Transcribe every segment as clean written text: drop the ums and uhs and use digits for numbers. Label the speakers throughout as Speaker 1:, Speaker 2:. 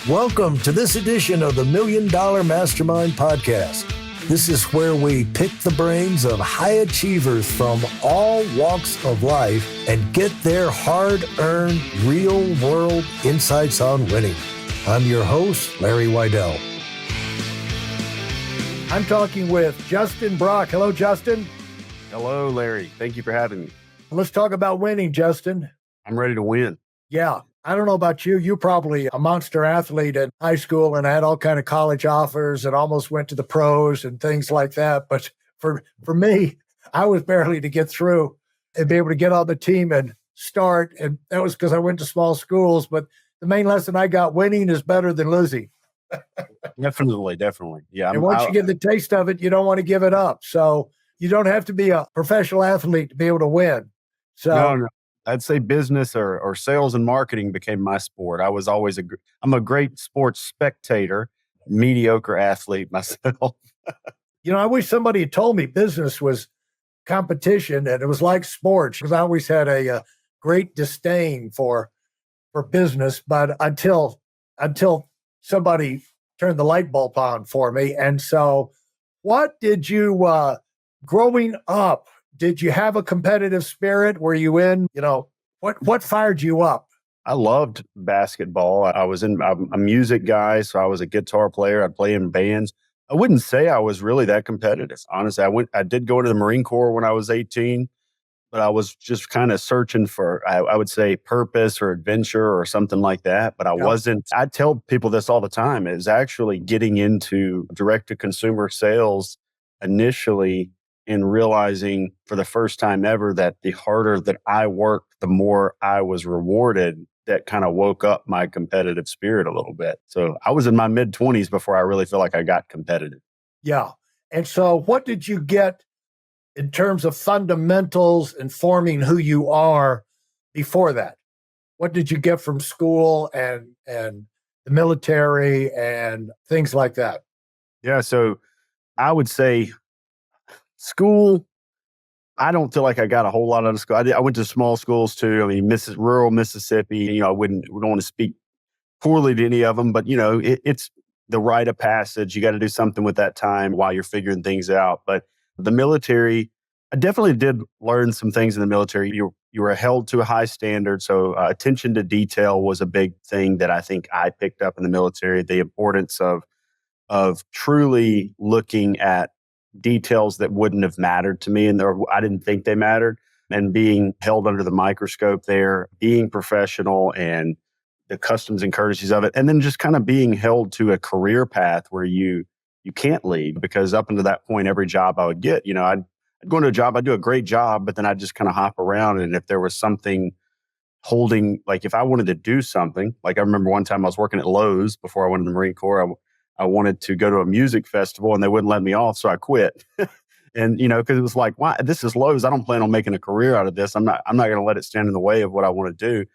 Speaker 1: Welcome to this edition of the Million Dollar Mastermind podcast. This is where we pick the brains of high achievers from all walks of life and get their hard-earned, real-world insights on winning. I'm your host, Larry Weidel. I'm talking with Justin Brock. Hello, Justin.
Speaker 2: Hello, Larry. Thank you for having me.
Speaker 1: Let's talk about winning, Justin.
Speaker 2: I'm ready to win.
Speaker 1: Yeah. I don't know about you. You're probably a monster athlete in high school and had all kind of college offers and almost went to the pros and things like that. But for me, I was barely to get through and be able to get on the team and start. And that was because I went to small schools. But the main lesson I got, winning is better than losing.
Speaker 2: Definitely. Yeah.
Speaker 1: And once you get the taste of it, you don't want to give it up. So you don't have to be a professional athlete to be able to win. So
Speaker 2: No. I'd say business or sales and marketing became my sport. I'm a great sports spectator, mediocre athlete myself.
Speaker 1: I wish somebody had told me business was competition and it was like sports, because I always had a great disdain for business. But until somebody turned the light bulb on for me. And so what did you, growing up, did you have a competitive spirit? Were you in, what fired you up?
Speaker 2: I loved basketball. I'm a music guy, so I was a guitar player. I'd play in bands. I wouldn't say I was really that competitive. Honestly, I did go into the Marine Corps when I was 18, but I was just kind of searching for, I would say, purpose or adventure or something like that. But I wasn't, I tell people this all the time, is actually getting into direct-to-consumer sales initially and realizing for the first time ever that the harder that I worked, the more I was rewarded. That kind of woke up my competitive spirit a little bit. So I was in my mid-20s before I really feel like I got competitive.
Speaker 1: Yeah. And so what did you get in terms of fundamentals and forming who you are before that? What did you get from school and the military and things like that?
Speaker 2: Yeah. So I would say school, I don't feel like I got a whole lot out of school. I went to small schools too. I mean, rural Mississippi, we don't want to speak poorly to any of them, but it's the rite of passage. You got to do something with that time while you're figuring things out. But the military, I definitely did learn some things in the military. You were held to a high standard. So attention to detail was a big thing that I think I picked up in the military. The importance of truly looking at details that wouldn't have mattered to me, and I didn't think they mattered, and being held under the microscope there, being professional and the customs and courtesies of it, and then just kind of being held to a career path where you can't leave, because up until that point, every job I would get, I'd go into a job, I'd do a great job, but then I'd just kind of hop around, and if there was something holding, like if I wanted to do something, like I remember one time I was working at Lowe's before I went to the Marine Corps, I wanted to go to a music festival and they wouldn't let me off. So I quit. And, because it was like, why? This is Lowe's. I don't plan on making a career out of this. I'm not going to let it stand in the way of what I want to do.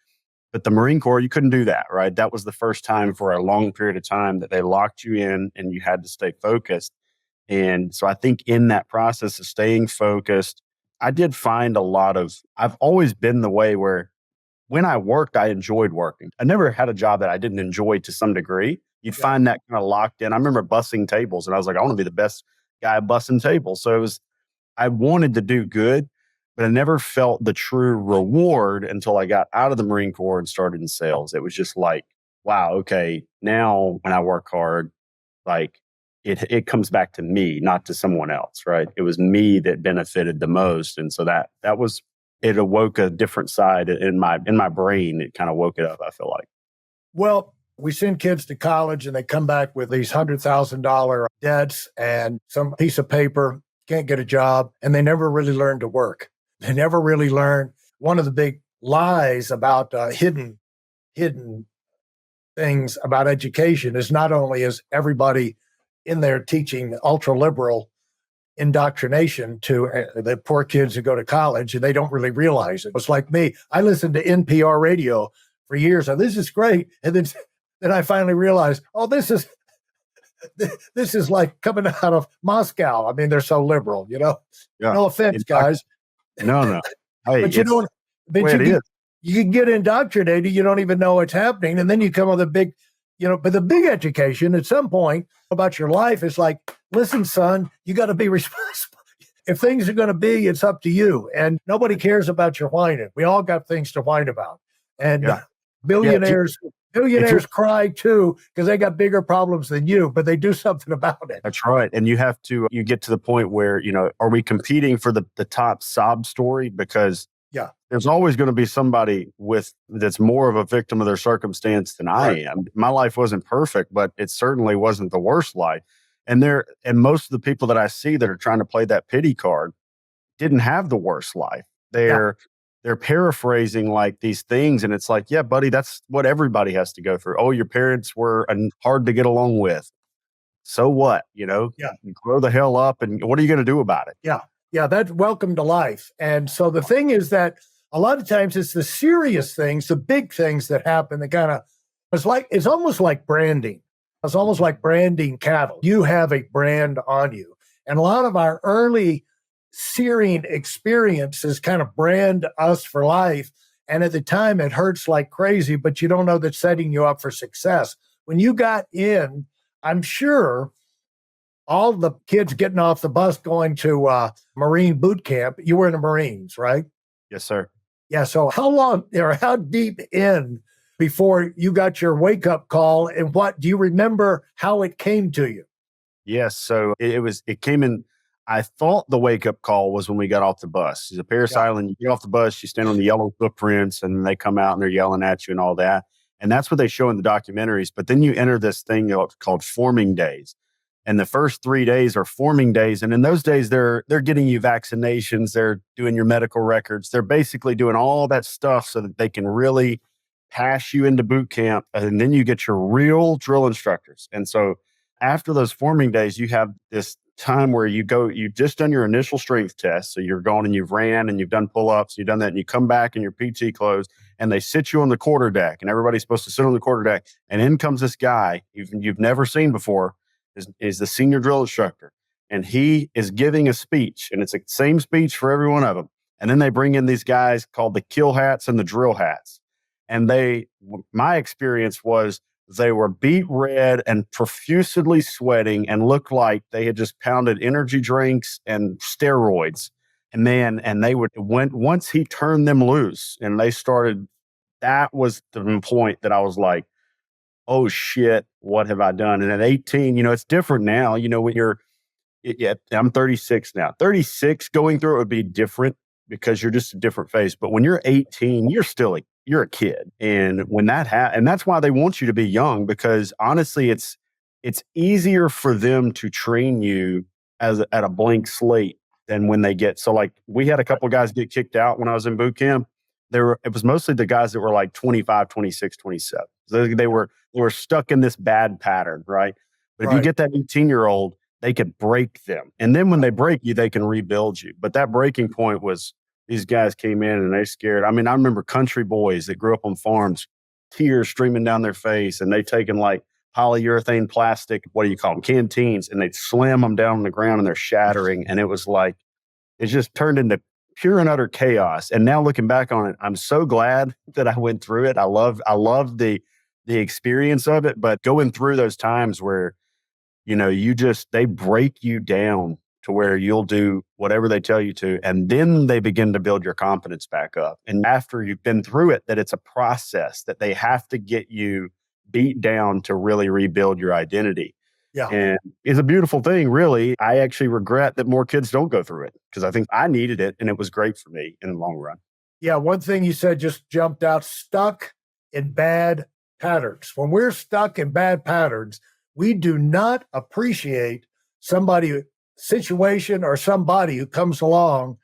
Speaker 2: But the Marine Corps, you couldn't do that, right? That was the first time for a long period of time that they locked you in and you had to stay focused. And so I think in that process of staying focused, I did find I've always been the way where when I worked, I enjoyed working. I never had a job that I didn't enjoy to some degree. You'd find that kind of locked in. I remember bussing tables and I was like, I want to be the best guy bussing tables. So I wanted to do good, but I never felt the true reward until I got out of the Marine Corps and started in sales. It was just like, wow, okay, now when I work hard, like it comes back to me, not to someone else, right? It was me that benefited the most. And so it awoke a different side in my brain. It kind of woke it up, I feel like.
Speaker 1: Well, we send kids to college and they come back with these $100,000 debts and some piece of paper, can't get a job, and they never really learn to work. They never really learn. One of the big lies about hidden things about education is not only is everybody in there teaching ultra liberal indoctrination to the poor kids who go to college, and they don't really realize it. It's like me. I listened to NPR radio for years, and this is great. And then I finally realized, this is like coming out of Moscow. I mean, they're so liberal, Yeah. No offense, guys.
Speaker 2: No. Hey,
Speaker 1: but you can get indoctrinated. You don't even know what's happening. And then you come with a big, But the big education at some point about your life is like, listen, son, you got to be responsible. If things are going to be, it's up to you. And nobody cares about your whining. We all got things to whine about. And
Speaker 2: Yeah.
Speaker 1: billionaires
Speaker 2: you're-
Speaker 1: cry too because they got bigger problems than you, but they do something about it.
Speaker 2: That's right. And you get to the point where, are we competing for the top sob story? Because there's always going to be somebody that's more of a victim of their circumstance than I am. My life wasn't perfect, but it certainly wasn't the worst life. And most of the people that I see that are trying to play that pity card didn't have the worst life. They're paraphrasing like these things. And it's like, yeah, buddy, that's what everybody has to go through. Oh, your parents were hard to get along with. So what? You grow the hell up, and what are you going to do about it?
Speaker 1: Yeah, that's welcome to life. And so the thing is that a lot of times it's the serious things, the big things that happen that kind of, it's almost like branding. It's almost like branding cattle. You have a brand on you. And a lot of our early searing experiences kind of brand us for life. And at the time it hurts like crazy, but you don't know that's setting you up for success. When you got in, I'm sure all the kids getting off the bus going to Marine boot camp, you were in the Marines, right?
Speaker 2: Yes, sir.
Speaker 1: Yeah. So how long or how deep in before you got your wake up call, and what do you remember how it came to you?
Speaker 2: Yes. So it came in. I thought the wake up call was when we got off the bus. It's a Paris Island. You get off the bus, you stand on the yellow footprints, and they come out and they're yelling at you and all that. And that's what they show in the documentaries. But then you enter this thing called forming days. And the first 3 days are forming days. And in those days, they're getting you vaccinations. They're doing your medical records. They're basically doing all that stuff so that they can really pass you into boot camp. And then you get your real drill instructors. And so after those forming days, you have this time where you've just done your initial strength test. So you're going and you've ran and you've done pull-ups, you've done that, and you come back in your PT clothes and they sit you on the quarterdeck, and everybody's supposed to sit on the quarterdeck. And in comes this guy you've never seen before, is the senior drill instructor. And he is giving a speech, and it's the same speech for every one of them. And then they bring in these guys called the kill hats and the drill hats. And my experience was they were beet red and profusely sweating and looked like they had just pounded energy drinks and steroids. And once he turned them loose and they started, that was the point that I was like, oh shit, what have I done? And at 18, it's different now. When I'm 36 now. 36 going through it would be different because you're just a different phase. But when you're 18, you're a kid. And when and that's why they want you to be young, because honestly, it's easier for them to train you at a blank slate than when they get. So like we had a couple of guys get kicked out when I was in boot camp. It was mostly the guys that were like 25, 26, 27. So they were stuck in this bad pattern, right? But if you get that 18-year-old, they could break them. And then when they break you, they can rebuild you. But that breaking point was these guys came in and they scared. I mean, I remember country boys that grew up on farms, tears streaming down their face, and they taken like polyurethane plastic, what do you call them, canteens, and they'd slam them down on the ground and they're shattering. And it was like, it just turned into pure and utter chaos. And now looking back on it, I'm so glad that I went through it. I love the experience of it, but going through those times where, they break you down to where you'll do whatever they tell you to. And then they begin to build your confidence back up. And after you've been through it, that it's a process that they have to get you beat down to really rebuild your identity.
Speaker 1: Yeah.
Speaker 2: And it's a beautiful thing, really. I actually regret that more kids don't go through it because I think I needed it and it was great for me in the long run.
Speaker 1: Yeah. One thing you said just jumped out: stuck in bad patterns. When we're stuck in bad patterns, we do not appreciate situation or somebody who comes along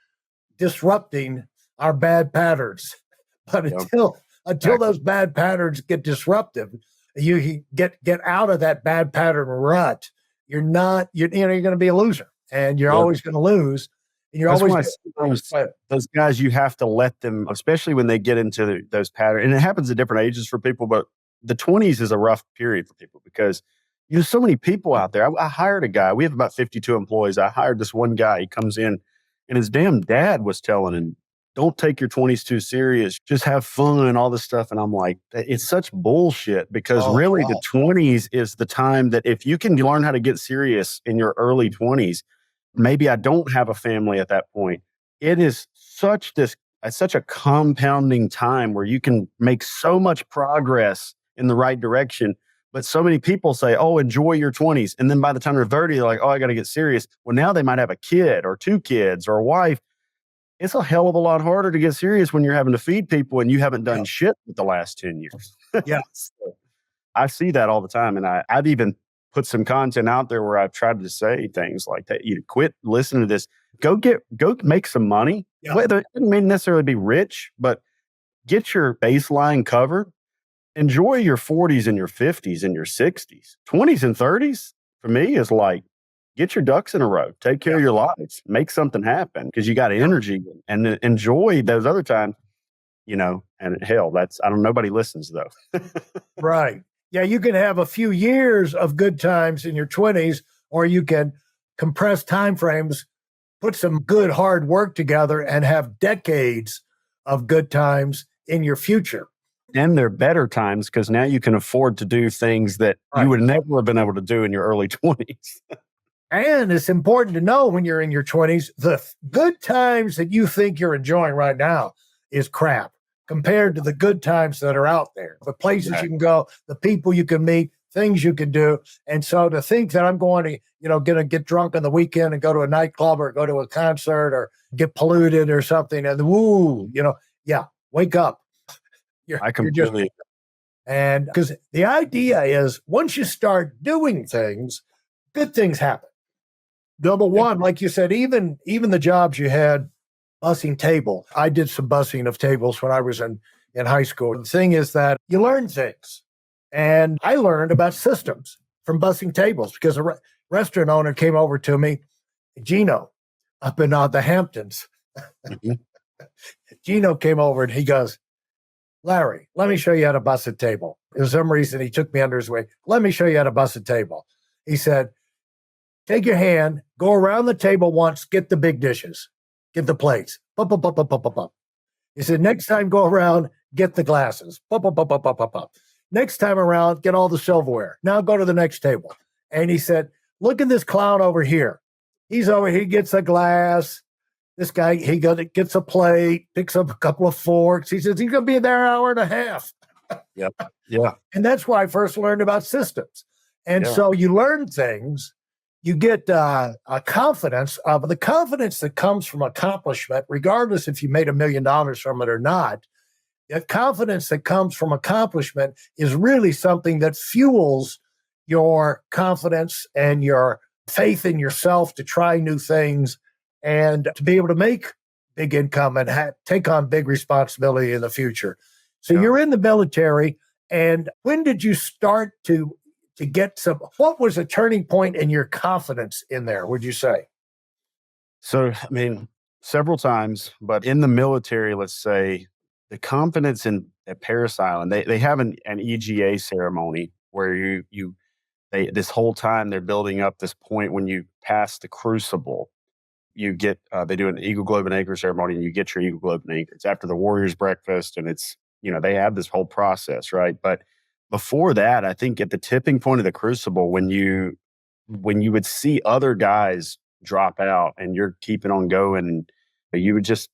Speaker 1: disrupting our bad patterns. But until those bad patterns get disruptive, you get out of that bad pattern rut, you're going to be a loser, and you're always going to lose. And you're
Speaker 2: those guys, you have to let them, especially when they get into those patterns. And it happens at different ages for people, but the 20s is a rough period for people because there's so many people out there. I hired a guy. We have about 52 employees. I hired this one guy. He comes in, and his damn dad was telling him, don't take your 20s too serious. Just have fun and all this stuff. And I'm like, it's such bullshit because really the 20s is the time that if you can learn how to get serious in your early 20s, maybe I don't have a family at that point. It is such a compounding time where you can make so much progress in the right direction. But so many people say, oh, enjoy your 20s. And then by the time they're 30, they're like, oh, I got to get serious. Well, now they might have a kid or 2 kids or a wife. It's a hell of a lot harder to get serious when you're having to feed people and you haven't done shit with the last 10 years.
Speaker 1: Yeah.
Speaker 2: So I see that all the time. And I've even put some content out there where I've tried to say things like that. You quit listening to this. Go make some money.
Speaker 1: Yeah.
Speaker 2: It doesn't mean necessarily be rich, but get your baseline covered. Enjoy your 40s and your 50s and your 60s. 20s and 30s for me is like, get your ducks in a row. Take care of your lives. Make something happen because you got energy and enjoy those other times, and hell, nobody listens though.
Speaker 1: Right. Yeah. You can have a few years of good times in your 20s, or you can compress timeframes, put some good hard work together and have decades of good times in your future.
Speaker 2: And they're better times because now you can afford to do things that you would never have been able to do in your early 20s.
Speaker 1: And it's important to know when you're in your 20s, the good times that you think you're enjoying right now is crap compared to the good times that are out there, the places you can go, the people you can meet, things you can do. And so to think that I'm going to, get drunk on the weekend and go to a nightclub or go to a concert or get polluted or something and wake up.
Speaker 2: I completely.
Speaker 1: And because the idea is once you start doing things, good things happen. Number one, like you said, even the jobs you had, bussing table. I did some bussing of tables when I was in high school. The thing is that you learn things. And I learned about systems from bussing tables because a restaurant owner came over to me, Gino, up in the Hamptons.
Speaker 2: Mm-hmm.
Speaker 1: Gino came over and he goes, Larry, let me show you how to bus a table. For some reason, he took me under his wing. Let me show you how to bus a table. He said, take your hand, go around the table once, get the big dishes, get the plates. Bop, bop, bop, bop, bop, bop. He said, next time, go around, get the glasses. Bop, bop, bop, bop, bop, bop, bop. Next time around, get all the silverware. Now go to the next table. And he said, look at this clown over here. He's over here, he gets a glass. This guy, he gets a plate, picks up a couple of forks. He says, he's going to be there an hour and a half.
Speaker 2: Yep. Yeah.
Speaker 1: And that's why I first learned about systems. And so you learn things, you get a confidence of the confidence that comes from accomplishment, regardless if you made $1 million from it or not. The confidence that comes from accomplishment is really something that fuels your confidence and your faith in yourself to try new things and to be able to make big income and take on big responsibility in the future. So you're in the military. And when did you start to get what was a turning point in your confidence in there, would you say?
Speaker 2: So, several times, but in the military, let's say, the confidence at Parris Island, they have an EGA ceremony where this whole time they're building up this point when you pass the crucible. You get, they do an Eagle Globe and Anchor ceremony and you get your Eagle Globe and Anchor. It's after the Warriors breakfast and it's, they have this whole process, right? But before that, I think at the tipping point of the crucible, when you would see other guys drop out and you're keeping on going, you would just,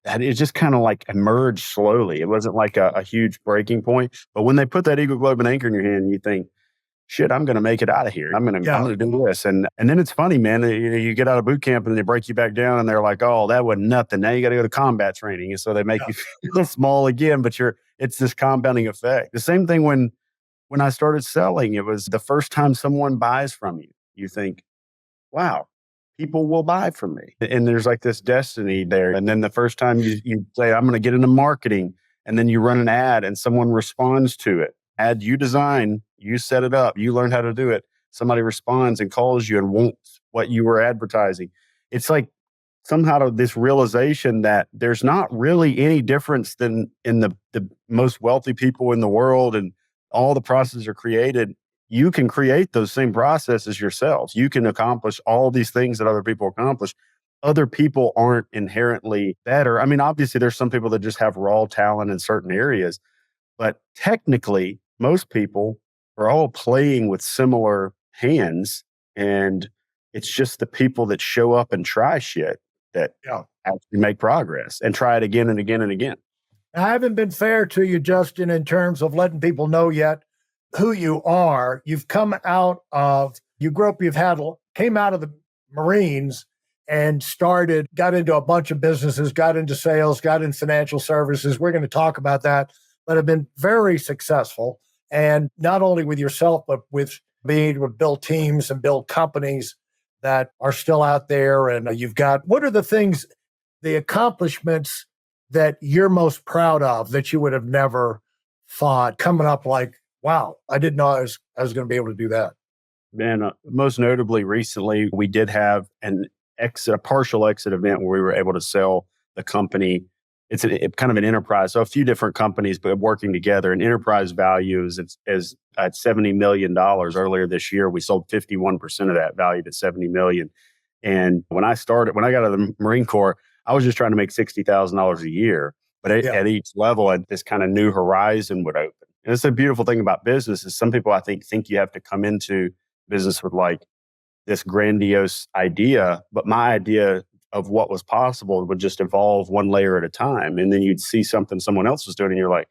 Speaker 2: it just kind of like emerged slowly. It wasn't like a huge breaking point. But when they put that Eagle Globe and Anchor in your hand, you think, shit, I'm going to make it out of here. I'm going to do this. And then it's funny, man, you get out of boot camp and they break you back down and they're like, oh, that wasn't nothing. Now you got to go to combat training. And so they make you feel small again, but it's this compounding effect. The same thing when I started selling, it was the first time someone buys from you. You think, wow, people will buy from me. And there's like this destiny there. And then the first time you say, I'm going to get into marketing, and then you run an ad and someone responds to it. Ad you design, you set it up, you learn how to do it. Somebody responds and calls you and wants what you were advertising. It's like somehow this realization that there's not really any difference than in the most wealthy people in the world, and all the processes are created. You can create those same processes yourselves. You can accomplish all these things that other people accomplish. other people aren't inherently better. I mean, obviously, there's some people that just have raw talent in certain areas, but technically, most people are all playing with similar hands. And it's just the people that show up and try shit that
Speaker 1: Yeah.
Speaker 2: actually make progress and try it again and again and again.
Speaker 1: I haven't been fair to you, Justin, in terms of letting people know yet who you are. You've come out of, you grew up, came out of the Marines and got into a bunch of businesses, got into sales, got in financial services. We're going to talk about that, but have been very successful. And not only with yourself, but with being able to build teams and build companies that are still out there. And what are the accomplishments that you're most proud of that you would have never thought coming up like, wow, I didn't know I was going to be able to do that?
Speaker 2: Man, most notably recently, we did have a partial exit event where we were able to sell the company. It's kind of an enterprise. So a few different companies, but working together. And enterprise value is at $70 million. Earlier this year, we sold 51% of that value to $70 million. And when I got out of the Marine Corps, I was just trying to make $60,000 a year. But at each level, this kind of new horizon would open. And it's a beautiful thing about business is some people, I think you have to come into business with like this grandiose idea, but my idea of what was possible would just evolve one layer at a time. And then you'd see something someone else was doing and you're like,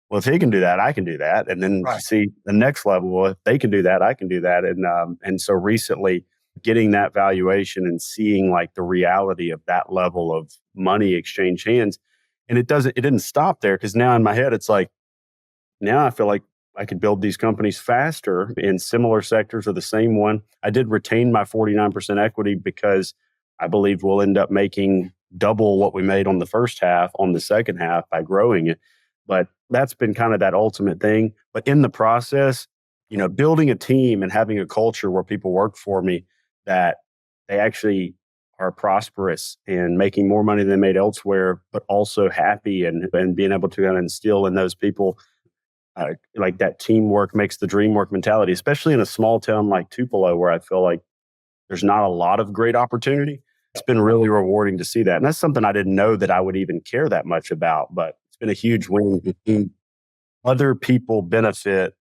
Speaker 2: well, if he can do that, I can do that. And then you see the next level, well, if they can do that, I can do that. And so recently getting that valuation and seeing like the reality of that level of money exchange hands. And it didn't stop there because now in my head, it's like, now I feel like I could build these companies faster in similar sectors or the same one. I did retain my 49% equity because I believe we'll end up making double what we made on the first half on the second half by growing it. But that's been kind of that ultimate thing. But in the process, building a team and having a culture where people work for me that they actually are prosperous and making more money than they made elsewhere, but also happy and being able to kind of instill in those people like that teamwork makes the dream work mentality, especially in a small town like Tupelo, where I feel like there's not a lot of great opportunity. It's been really rewarding to see that. And that's something I didn't know that I would even care that much about, but it's been a huge win. Other people benefit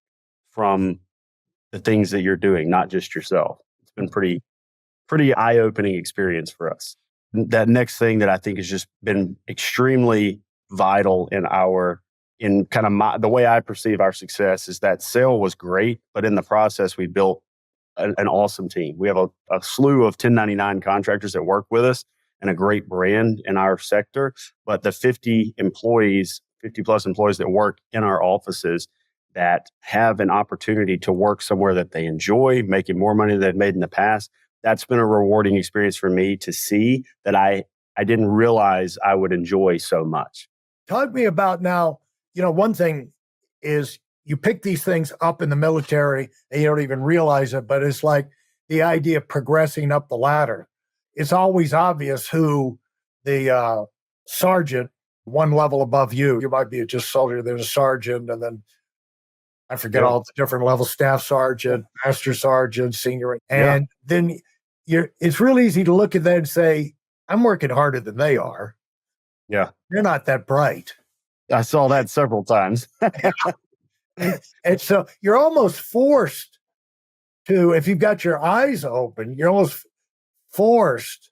Speaker 2: from the things that you're doing, not just yourself. It's been pretty eye-opening experience for us. That next thing that I think has just been extremely vital in kind of the way I perceive our success is that sale was great, but in the process, we built an awesome team. We have a slew of 1099 contractors that work with us and a great brand in our sector. But the 50 plus employees that work in our offices that have an opportunity to work somewhere that they enjoy, making more money than they've made in the past, that's been a rewarding experience for me to see that I didn't realize I would enjoy so much.
Speaker 1: Talk to me about now, one thing is you pick these things up in the military and you don't even realize it, but it's like the idea of progressing up the ladder. It's always obvious who the sergeant, one level above you might be just soldier, there's a sergeant, and then I forget all the different levels, staff sergeant, master sergeant, senior. And then it's really easy to look at that and say, I'm working harder than they are.
Speaker 2: Yeah.
Speaker 1: You're not that bright.
Speaker 2: I saw that several times.
Speaker 1: And so you're almost forced to, if you've got your eyes open, you're almost forced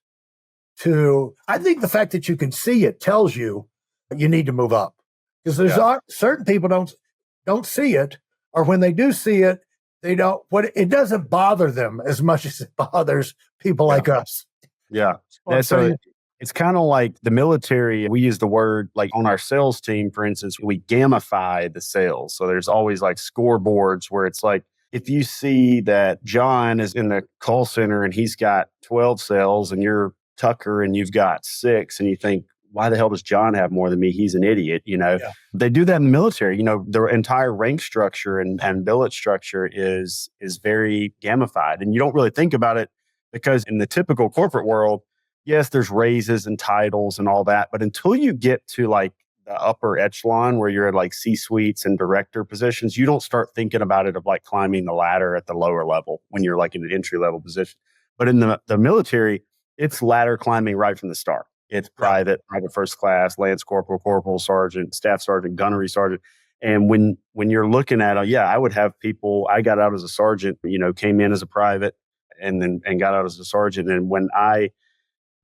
Speaker 1: to, I think the fact that you can see it tells you need to move up. Because there's certain people don't see it, or when they do see it, it doesn't bother them as much as it bothers people like us.
Speaker 2: Yeah. So it's kind of like the military. We use the word like on our sales team, for instance, we gamify the sales. So there's always like scoreboards where it's like, if you see that John is in the call center and he's got 12 sales and you're Tucker and you've got 6 and you think, why the hell does John have more than me? He's an idiot. They do that in the military. Their entire rank structure and billet structure is very gamified. And you don't really think about it because in the typical corporate world, yes, there's raises and titles and all that. But until you get to like the upper echelon where you're at like C-suites and director positions, you don't start thinking about it of like climbing the ladder at the lower level when you're like in an entry level position. But in the military, it's ladder climbing right from the start. It's private first class, lance corporal, corporal sergeant, staff sergeant, gunnery sergeant. And when you're looking at I would have people, I got out as a sergeant, came in as a private and got out as a sergeant. And when I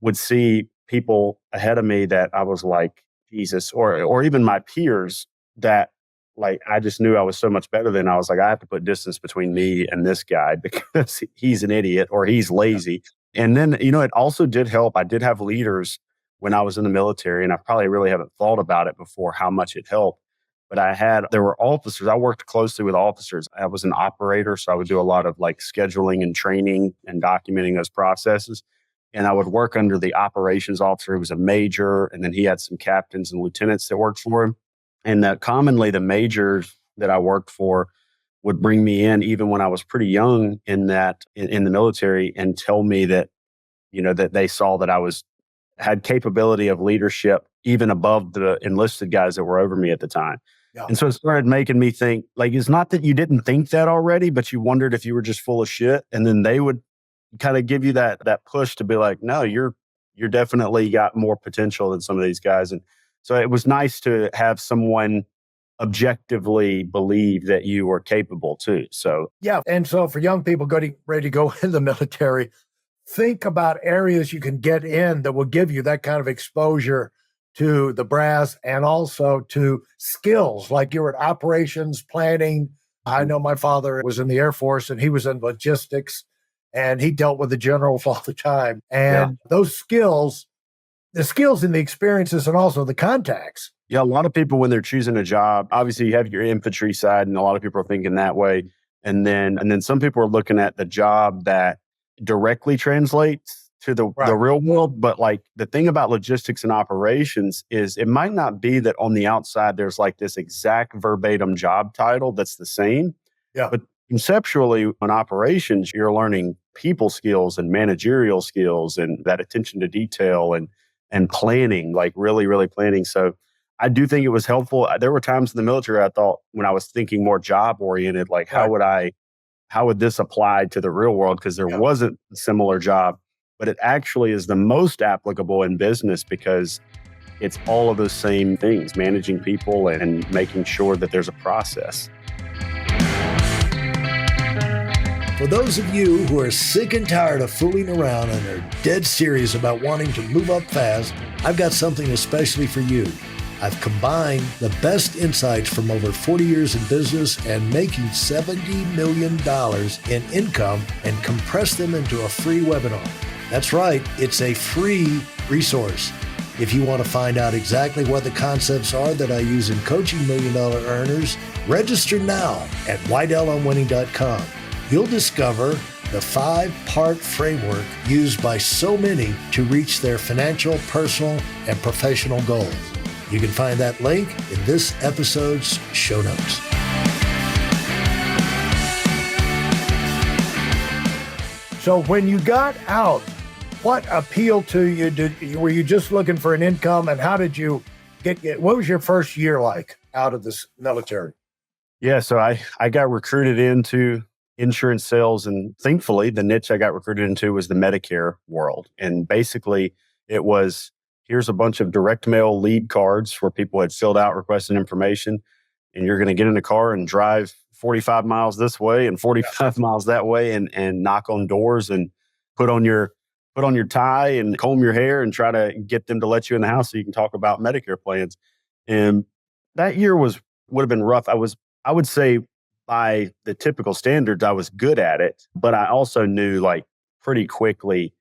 Speaker 2: would see people ahead of me that I was like, Jesus, or even my peers that like, I just knew I was so much better than. I was like, I have to put distance between me and this guy because he's an idiot or he's lazy. And then, it also did help. I did have leaders when I was in the military, and I probably really haven't thought about it before how much it helped. But there were officers. I worked closely with officers. I was an operator, so I would do a lot of like scheduling and training and documenting those processes. And I would work under the operations officer who was a major, and then he had some captains and lieutenants that worked for him. And commonly the majors that I worked for would bring me in even when I was pretty young in the military and tell me that, that they saw that I had capability of leadership even above the enlisted guys that were over me at the time. Yeah. And so it started making me think, like, it's not that you didn't think that already, but you wondered if you were just full of shit. And then they would kind of give you that push to be like, no, you're definitely got more potential than some of these guys. And so it was nice to have someone objectively believe that you were capable too. So
Speaker 1: yeah. And so for young people getting ready to go in the military, think about areas you can get in that will give you that kind of exposure to the brass and also to skills like you were at operations planning. I know my father was in the Air Force and he was in logistics and he dealt with the generals all the time. And those skills, the skills and the experiences and also the contacts.
Speaker 2: Yeah, a lot of people when they're choosing a job, obviously you have your infantry side and a lot of people are thinking that way. And then some people are looking at the job that directly translates to the real world. But like the thing about logistics and operations is it might not be that on the outside there's like this exact verbatim job title that's the same. Yeah. But conceptually in operations, you're learning people skills and managerial skills and that attention to detail and planning, like really, really planning. So I do think it was helpful. There were times in the military I thought when I was thinking more job oriented, like how would this apply to the real world? Because there wasn't a similar job, but it actually is the most applicable in business because it's all of those same things, managing people and making sure that there's a process.
Speaker 3: For those of you who are sick and tired of fooling around and are dead serious about wanting to move up fast, I've got something especially for you. I've combined the best insights from over 40 years in business and making $70 million in income and compressed them into a free webinar. That's right, it's a free resource. If you want to find out exactly what the concepts are that I use in coaching $1 million earners, register now at WeidelOnWinning.com. You'll discover the 5-part framework used by so many to reach their financial, personal, and professional goals. You can find that link in this episode's show notes.
Speaker 1: So when you got out, what appealed to you? Were you just looking for an income, and how did you what was your first year like out of this military?
Speaker 2: Yeah, so I got recruited into insurance sales, and thankfully the niche I got recruited into was the Medicare world. And basically it was, here's a bunch of direct mail lead cards where people had filled out requesting information, and you're going to get in a car and drive 45 miles this way and 45 miles that way and knock on doors and put on your tie and comb your hair and try to get them to let you in the house so you can talk about Medicare plans. And that year would have been rough. I would say by the typical standards, I was good at it, but I also knew like pretty quickly,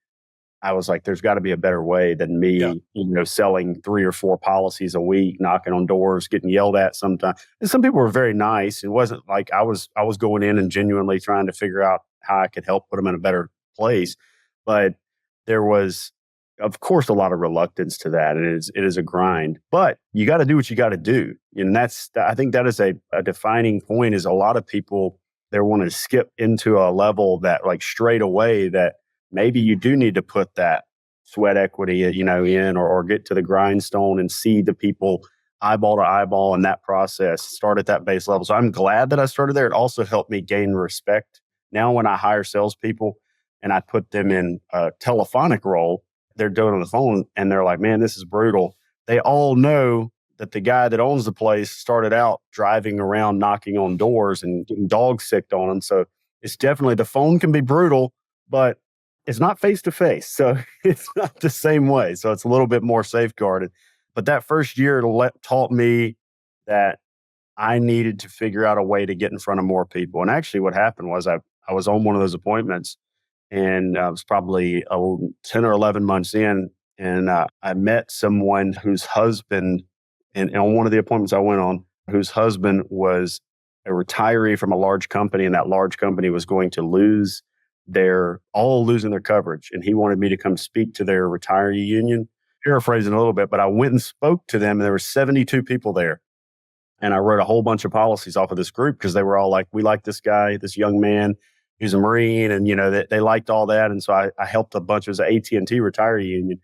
Speaker 2: I was like, there's got to be a better way than me, selling 3 or 4 policies a week, knocking on doors, getting yelled at sometimes. And some people were very nice. It wasn't like I was going in and genuinely trying to figure out how I could help put them in a better place. But there was, of course, a lot of reluctance to that. It is a grind, but you got to do what you got to do. And I think that is a defining point is a lot of people, they want to skip into a level that like straight away that maybe you do need to put that sweat equity, in or get to the grindstone and see the people eyeball to eyeball in that process, start at that base level. So I'm glad that I started there. It also helped me gain respect. Now when I hire salespeople, and I put them in a telephonic role. They're doing it on the phone and they're like, man, this is brutal. They all know that the guy that owns the place started out driving around, knocking on doors and getting dogs sick on them. So it's definitely, the phone can be brutal, but it's not face to face. So it's not the same way. So it's a little bit more safeguarded. But that first year taught me that I needed to figure out a way to get in front of more people. And actually what happened was I was on one of those appointments, and I was probably 10 or 11 months in, and I met someone whose husband, and on one of the appointments I went on, whose husband was a retiree from a large company, and that large company was going to losing their coverage. And he wanted me to come speak to their retiree union. Paraphrasing a little bit, but I went and spoke to them, and there were 72 people there. And I wrote a whole bunch of policies off of this group because they were all like, we like this guy, this young man. He's a Marine, and they liked all that. And so I helped a bunch. It was an AT&T retiree union.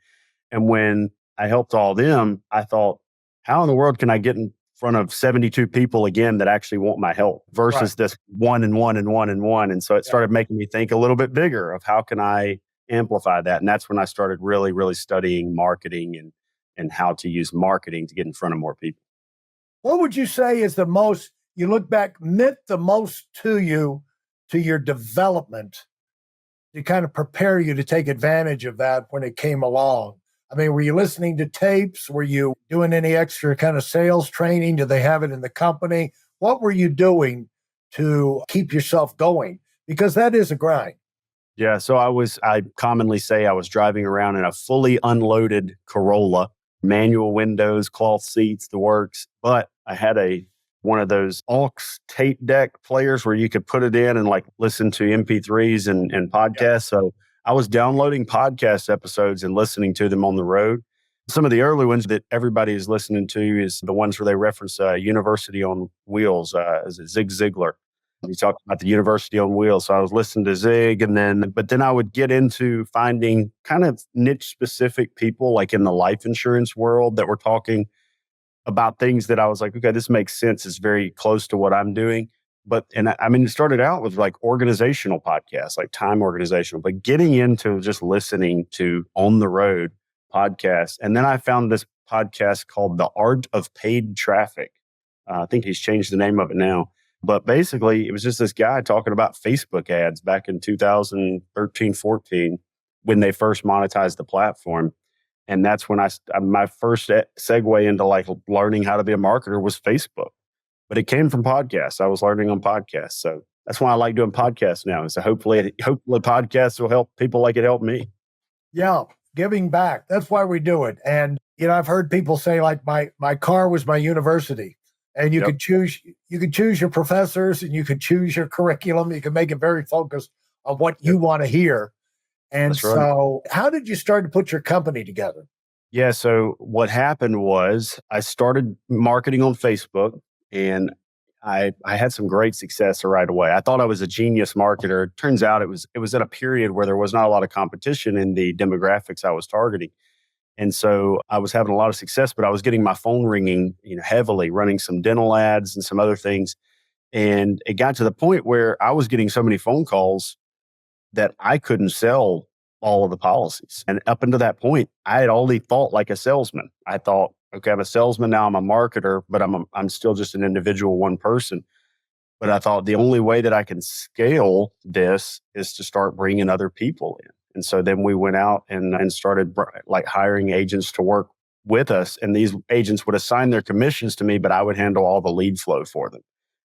Speaker 2: And when I helped all them, I thought, how in the world can I get in front of 72 people again that actually want my help versus this one and one and one and one. And so it started making me think a little bit bigger of how can I amplify that. And that's when I started really, really studying marketing and how to use marketing to get in front of more people.
Speaker 1: What would you say is the most, you look back, meant the most to you, to your development, to kind of prepare you to take advantage of that when it came along? I mean, were you listening to tapes? Were you doing any extra kind of sales training? Do they have it in the company? What were you doing to keep yourself going? Because that is a grind.
Speaker 2: Yeah. So I commonly say I was driving around in a fully unloaded Corolla, manual windows, cloth seats, the works. But I had one of those aux tape deck players where you could put it in and like listen to MP3s and podcasts. Yeah. So I was downloading podcast episodes and listening to them on the road. Some of the early ones that everybody is listening to is the ones where they reference University on Wheels, Zig Ziglar. He talked about the University on Wheels. So I was listening to Zig, but then I would get into finding kind of niche specific people like in the life insurance world that were talking about things that I was like, okay, this makes sense. It's very close to what I'm doing. It started out with like organizational podcasts, like time organizational, but getting into just listening to on the road podcasts. And then I found this podcast called The Art of Paid Traffic. I think he's changed the name of it now. But basically, it was just this guy talking about Facebook ads back in 2013, 14, when they first monetized the platform. And that's when my first segue into like learning how to be a marketer was Facebook. But it came from podcasts. I was learning on podcasts. So that's why I like doing podcasts now. So hopefully podcasts will help people like it helped me.
Speaker 1: Yeah, giving back. That's why we do it. And, I've heard people say like my car was my university. And you could choose your professors, and you could choose your curriculum. You can make it very focused on what you want to hear. And so how did you start to put your company together?
Speaker 2: Yeah. So what happened was I started marketing on Facebook, and I had some great success right away. I thought I was a genius marketer. It turns out it was at a period where there was not a lot of competition in the demographics I was targeting. And so I was having a lot of success, but I was getting my phone ringing, heavily, running some dental ads and some other things. And it got to the point where I was getting so many phone calls that I couldn't sell all of the policies. And up until that point, I had only thought like a salesman. I thought, okay, I'm a salesman now, I'm a marketer, but I'm still just an individual, one person. But I thought the only way that I can scale this is to start bringing other people in. And so then we went out and started like hiring agents to work with us. And these agents would assign their commissions to me, but I would handle all the lead flow for them.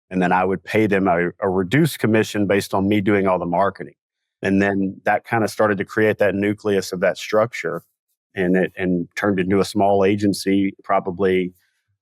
Speaker 2: And then I would pay them a reduced commission based on me doing all the marketing. And then that kind of started to create that nucleus of that structure, and turned into a small agency. Probably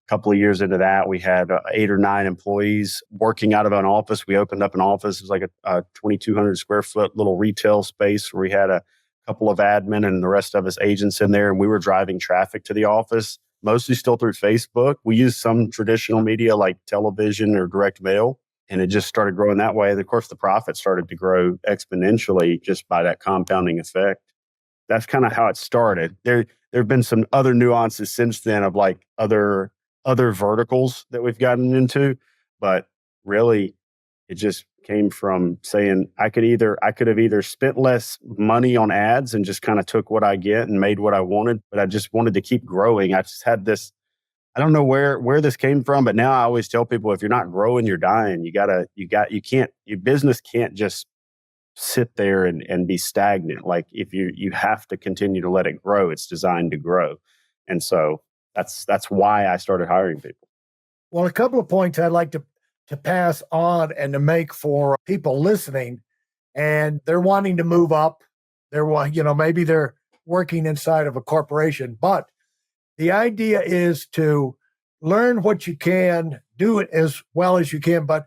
Speaker 2: a couple of years into that, we had 8 or 9 employees working out of an office. We opened up an office. It was like a 2,200 square foot little retail space where we had a couple of admin and the rest of us agents in there. And we were driving traffic to the office, mostly still through Facebook. We used some traditional media like television or direct mail, and it just started growing that way. And of course, the profit started to grow exponentially just by that compounding effect. That's kind of how it started. There have been some other nuances since then of like other verticals that we've gotten into, but really It just came from saying I could have either spent less money on ads and just kind of took what I get and made what I wanted, but I just wanted to keep growing. I just had this, I don't know where this came from, but now I always tell people, if you're not growing, you're dying. Your business can't just sit there and be stagnant. Like if you have to continue to let it grow. It's designed to grow. And so that's why I started hiring people.
Speaker 1: Well, a couple of points I'd like to pass on and to make for people listening, and they're wanting to move up. Maybe they're working inside of a corporation, but the idea is to learn what you can, do it as well as you can, but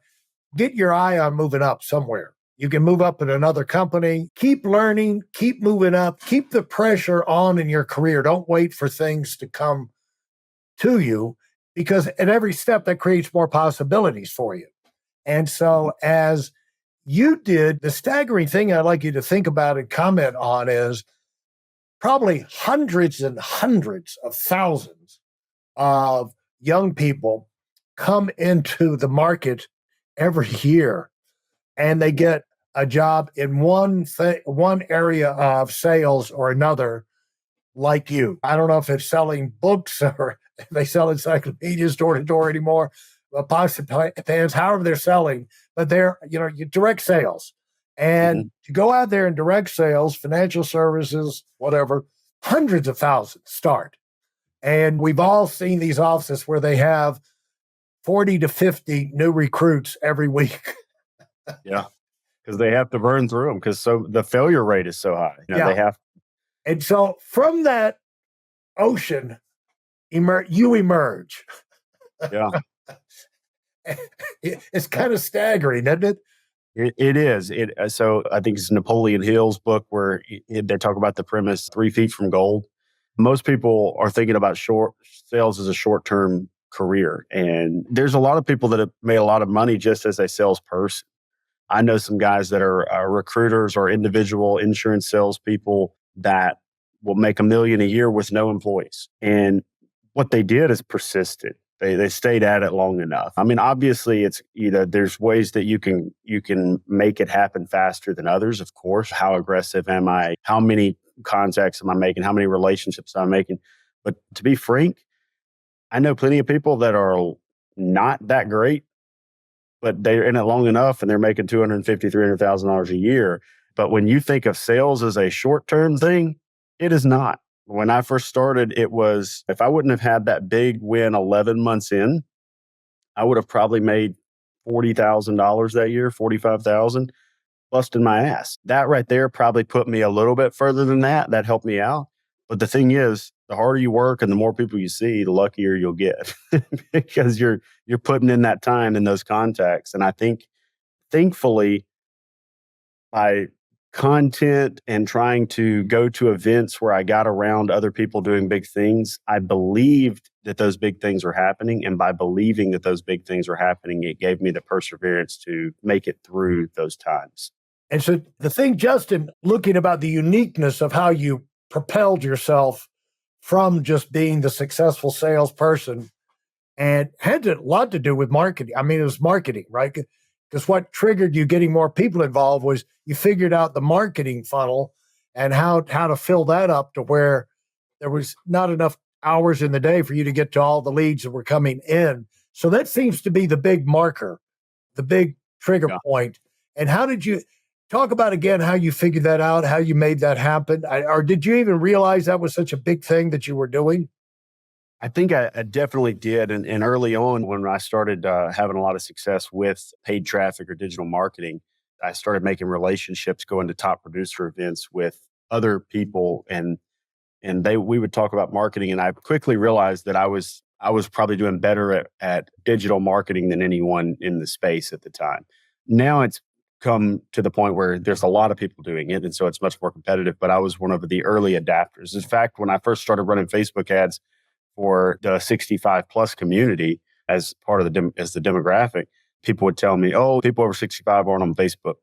Speaker 1: get your eye on moving up somewhere. You can move up in another company, keep learning, keep moving up, keep the pressure on in your career. Don't wait for things to come to you, because at every step that creates more possibilities for you. And so as you did, the staggering thing I'd like you to think about and comment on is probably hundreds and hundreds of thousands of young people come into the market every year, and they get a job in one area of sales or another, like you. I don't know if it's selling books or if they sell encyclopedias door to door anymore, pots and pans, however they're selling, but they're, you direct sales. And to go out there and direct sales, financial services, whatever, hundreds of thousands start. And we've all seen these offices where they have 40 to 50 new recruits every week.
Speaker 2: Yeah. Because they have to burn through them, because the failure rate is so high. They have.
Speaker 1: And so from that ocean, you emerge.
Speaker 2: Yeah.
Speaker 1: It's kind of staggering, isn't it?
Speaker 2: It is. So I think it's Napoleon Hill's book where they talk about the premise 3 feet from gold. Most people are thinking about sales as a short-term career. And there's a lot of people that have made a lot of money just as a salesperson. I know some guys that are recruiters or individual insurance salespeople that will make $1 million a year with no employees. And what they did is persisted. They stayed at it long enough. I mean, obviously, it's there's ways that you can make it happen faster than others. Of course, how aggressive am I? How many contacts am I making? How many relationships am I making? But to be frank, I know plenty of people that are not that great, but they're in it long enough and they're making $250,000, $300,000 a year. But when you think of sales as a short-term thing, it is not. When I first started, it was, if I wouldn't have had that big win 11 months in, I would have probably made $40,000 that year, $45,000, busting my ass. That right there probably put me a little bit further than that. That helped me out. But the thing is, the harder you work and the more people you see, the luckier you'll get because you're putting in that time in those contacts. And I think, thankfully, by content and trying to go to events where I got around other people doing big things, I believed that those big things were happening. And by believing that those big things were happening, it gave me the perseverance to make it through those times.
Speaker 1: And so the thing, Justin, looking about the uniqueness of how you propelled yourself from just being the successful salesperson, and had a lot to do with marketing. I mean, it was marketing, right? Because what triggered you getting more people involved was you figured out the marketing funnel and how to fill that up to where there was not enough hours in the day for you to get to all the leads that were coming in. So that seems to be the big marker, the big trigger point. And how did you talk about again how you figured that out, how you made that happen? Or did you even realize that was such a big thing that you were doing?
Speaker 2: I think I definitely did. And early on, when I started having a lot of success with paid traffic or digital marketing, I started making relationships, going to top producer events with other people, and we would talk about marketing. And I quickly realized that I was probably doing better at digital marketing than anyone in the space at the time. Now it's come to the point where there's a lot of people doing it, and so it's much more competitive. But I was one of the early adapters. In fact, when I first started running Facebook ads for the 65 plus community as part of the demographic, people would tell me, "Oh, people over 65 aren't on Facebook."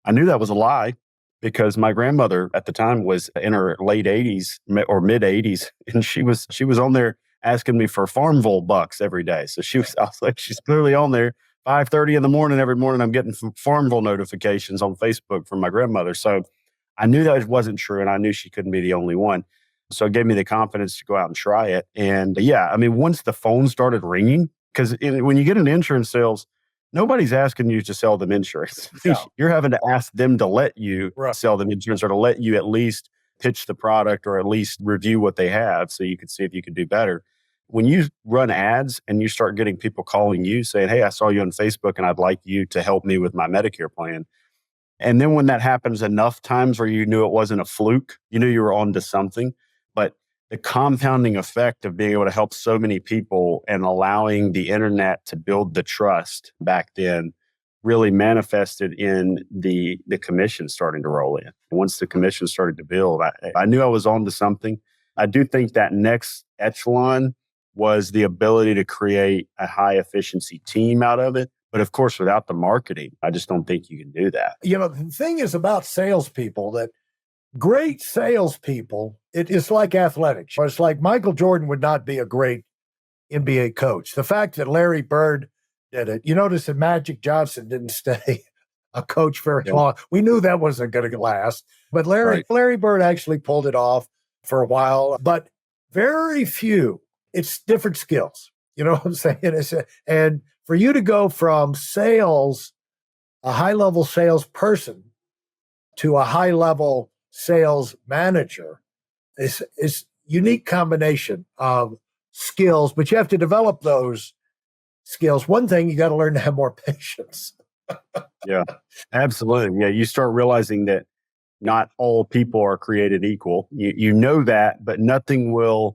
Speaker 2: I knew that was a lie because my grandmother at the time was in her late 80s or mid 80s, and she was on there asking me for Farmville bucks every day. So I was like, she's clearly on there 5:30 in the morning every morning, I'm getting Farmville notifications on Facebook from my grandmother. So I knew that it wasn't true, and I knew she couldn't be the only one. So it gave me the confidence to go out and try it. And yeah, I mean, once the phone started ringing, because when you get into insurance sales, nobody's asking you to sell them insurance.
Speaker 1: No.
Speaker 2: You're having to ask them to let you
Speaker 1: Right.
Speaker 2: sell them insurance, or to let you at least pitch the product, or at least review what they have so you can see if you can do better. When you run ads and you start getting people calling you saying, hey, I saw you on Facebook and I'd like you to help me with my Medicare plan. And then when that happens enough times where you knew it wasn't a fluke, you knew you were onto something. But the compounding effect of being able to help so many people and allowing the internet to build the trust back then really manifested in the commission starting to roll in. Once the commission started to build, I knew I was onto something. I do think that next echelon was the ability to create a high efficiency team out of it. But of course, without the marketing, I just don't think you can do that.
Speaker 1: You know, the thing is about salespeople that great salespeople, it is like athletics. It's like Michael Jordan would not be a great NBA coach. The fact that Larry Bird did it, you notice that Magic Johnson didn't stay a coach very long. We knew that wasn't going to last, but Larry Bird actually pulled it off for a while. But very few. It's different skills. You know what I'm saying? And for you to go from sales, a high-level salesperson, to a high-level sales manager is unique combination of skills, but you have to develop those skills. One thing, you got to learn to have more patience.
Speaker 2: Yeah, absolutely. Yeah, you start realizing that not all people are created equal. You know that, but nothing will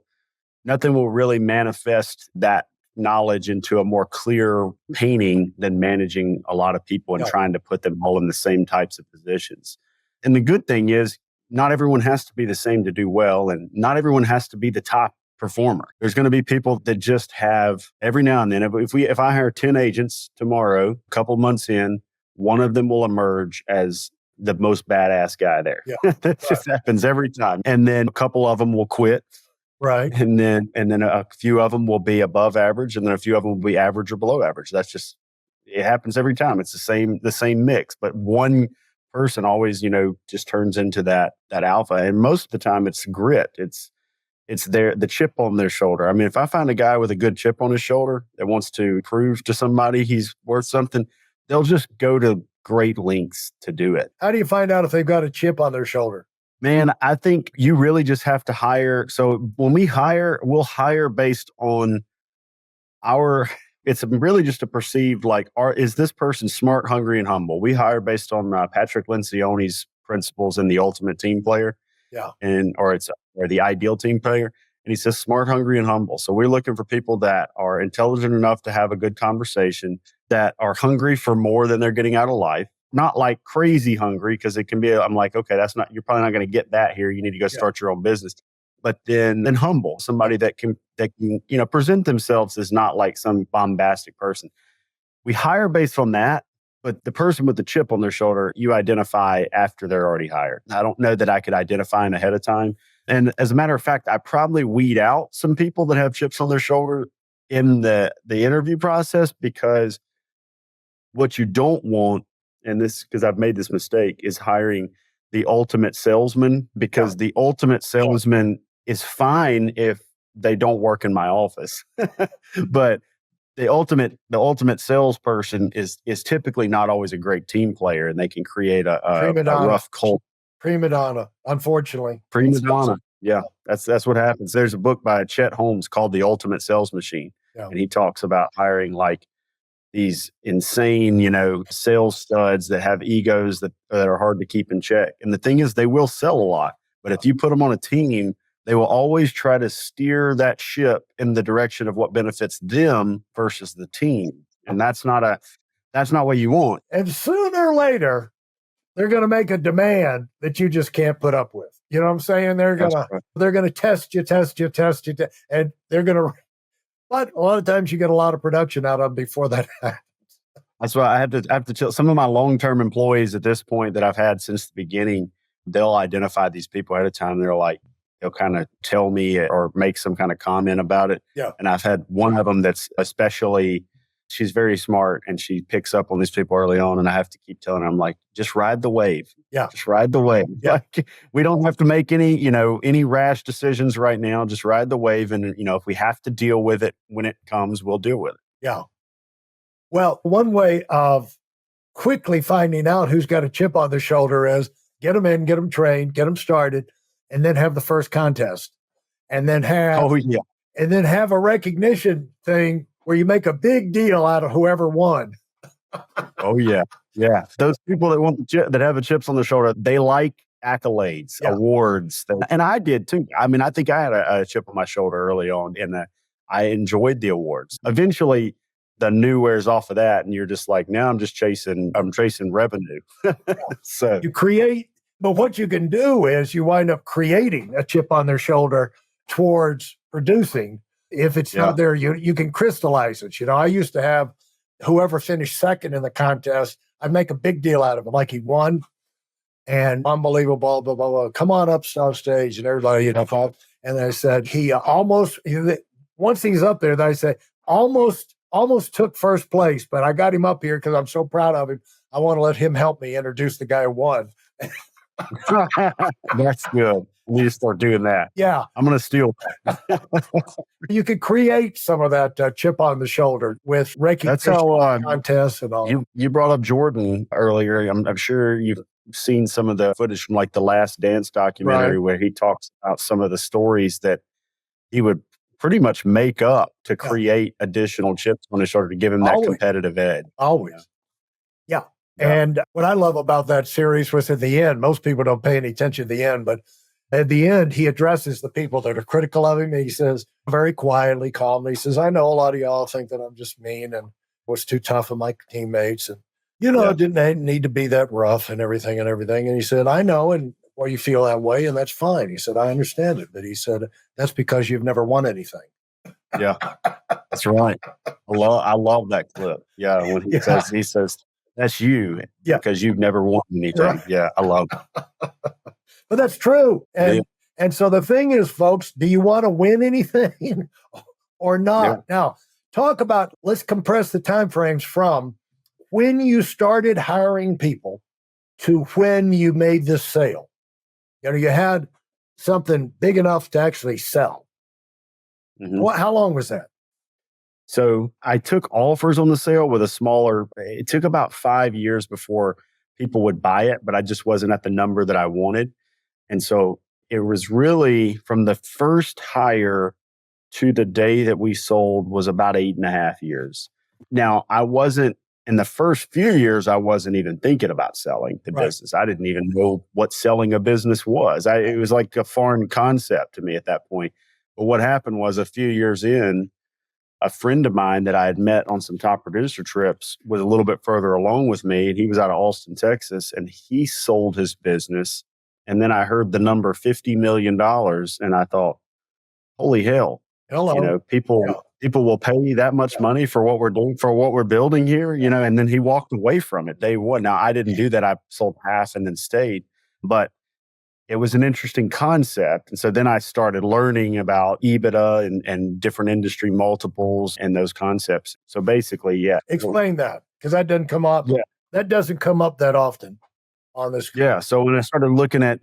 Speaker 2: really manifest that knowledge into a more clear painting than managing a lot of people and trying to put them all in the same types of positions. And the good thing is, not everyone has to be the same to do well, and not everyone has to be the top performer. There's going to be people that just have, every now and then, if I hire 10 agents tomorrow, a couple months in, one of them will emerge as the most badass guy there.
Speaker 1: Yeah.
Speaker 2: That just happens every time. And then a couple of them will quit.
Speaker 1: Right.
Speaker 2: And then a few of them will be above average, and then a few of them will be average or below average. That's just, it happens every time. It's the same mix, but one person always, just turns into that alpha. And most of the time it's grit. It's the chip on their shoulder. I mean, if I find a guy with a good chip on his shoulder that wants to prove to somebody he's worth something, they'll just go to great lengths to do it.
Speaker 1: How do you find out if they've got a chip on their shoulder?
Speaker 2: Man, I think you really just have to hire. So when we hire, we'll hire based on it's really just a perceived, is this person smart, hungry, and humble? We hire based on Patrick Lencioni's principles in The Ultimate Team Player.
Speaker 1: Yeah.
Speaker 2: Or the Ideal Team Player. And he says smart, hungry, and humble. So we're looking for people that are intelligent enough to have a good conversation, that are hungry for more than they're getting out of life. Not like crazy hungry, because it can be, I'm like, okay, you're probably not going to get that here. You need to go start your own business. But then humble, somebody that can present themselves as not like some bombastic person. We hire based on that, but the person with the chip on their shoulder, you identify after they're already hired. I don't know that I could identify them ahead of time. And as a matter of fact, I probably weed out some people that have chips on their shoulder in the interview process, because what you don't want, and this, because I've made this mistake, is hiring the ultimate salesman, because the ultimate salesman is fine if they don't work in my office. But the ultimate salesperson is typically not always a great team player, and they can create a rough cult.
Speaker 1: Prima donna, unfortunately.
Speaker 2: Prima donna. Yeah, that's what happens. There's a book by Chet Holmes called The Ultimate Sales Machine. Yeah. And he talks about hiring like these insane, sales studs that have egos that are hard to keep in check. And the thing is, they will sell a lot, but if you put them on a team, they will always try to steer that ship in the direction of what benefits them versus the team. And that's not what you want.
Speaker 1: And sooner or later, they're going to make a demand that you just can't put up with. You know what I'm saying? They're going to test you, and they're going to, but a lot of times you get a lot of production out of them before that happens.
Speaker 2: That's why I have to tell some of my long-term employees at this point that I've had since the beginning, they'll identify these people ahead of time. They'll kind of tell me or make some kind of comment about it.
Speaker 1: Yeah.
Speaker 2: And I've had one of them that's especially she's very smart and she picks up on these people early on. And I have to keep telling her, I'm like, just ride the wave.
Speaker 1: Yeah.
Speaker 2: Just ride the wave.
Speaker 1: Yeah.
Speaker 2: Like, we don't have to make any rash decisions right now. Just ride the wave. And, if we have to deal with it when it comes, we'll deal with it.
Speaker 1: Yeah. Well, one way of quickly finding out who's got a chip on their shoulder is get them in, get them trained, get them started, and then have the first contest. And then have a recognition thing where you make a big deal out of whoever won.
Speaker 2: Oh, yeah. Yeah. Those people that have the chips on their shoulder, they like accolades, awards. And I did too. I mean, I think I had a chip on my shoulder early on, and I enjoyed the awards. Eventually, the new wears off of that, and you're just like, now I'm chasing revenue. So
Speaker 1: you create, but what you can do is you wind up creating a chip on their shoulder towards producing. If it's not there, you can crystallize it. I used to have whoever finished second in the contest, I'd make a big deal out of him, like he won and unbelievable, blah, blah, blah, blah. Come on up on stage, and everybody, and I said, once he's up there, I said, almost took first place, but I got him up here because I'm so proud of him. I want to let him help me introduce the guy who won.
Speaker 2: That's good. We need to start doing that.
Speaker 1: Yeah.
Speaker 2: I'm going to steal that.
Speaker 1: You could create some of that chip on the shoulder with recognition.
Speaker 2: That's how
Speaker 1: contests and all.
Speaker 2: You brought up Jordan earlier. I'm sure you've seen some of the footage from like the Last Dance documentary, where he talks about some of the stories that he would pretty much make up to create additional chips on his shoulder to give him that competitive edge.
Speaker 1: Always. Yeah. And what I love about that series was at the end, most people don't pay any attention at the end, but at the end, he addresses the people that are critical of him. He says, very quietly, calmly, he says, I know a lot of y'all think that I'm just mean and was too tough on my teammates. And, it didn't need to be that rough and everything. And he said, I know, and you feel that way, and that's fine. He said, I understand it. But he said, that's because you've never won anything.
Speaker 2: Yeah, that's right. I love that clip. Yeah, when he says, that's you because you've never won anything. Right. Yeah, I love it.
Speaker 1: But that's true. And so the thing is, folks, do you want to win anything or not? Yeah. Now, let's compress the time frames from when you started hiring people to when you made this sale. You had something big enough to actually sell. Mm-hmm. How long was that?
Speaker 2: So I took offers on the sale with it took about 5 years before people would buy it, but I just wasn't at the number that I wanted. And so it was really from the first hire to the day that we sold was about 8.5 years. Now, in the first few years, I wasn't even thinking about selling the business. I didn't even know what selling a business was. It was like a foreign concept to me at that point. But what happened was a few years in, a friend of mine that I had met on some top producer trips was a little bit further along with me, and he was out of Austin, Texas, and he sold his business. And then I heard the number $50 million, and I thought, holy hell.
Speaker 1: Hello.
Speaker 2: People will pay that much money for what we're doing, for what we're building here, and then he walked away from it day one. Now, I didn't do that. I sold half and then stayed, but it was an interesting concept. And so then I started learning about EBITDA and different industry multiples and those concepts. So basically,
Speaker 1: explain that, because that doesn't come up. Yeah. That doesn't come up that often on this.
Speaker 2: Yeah. So when I started looking at,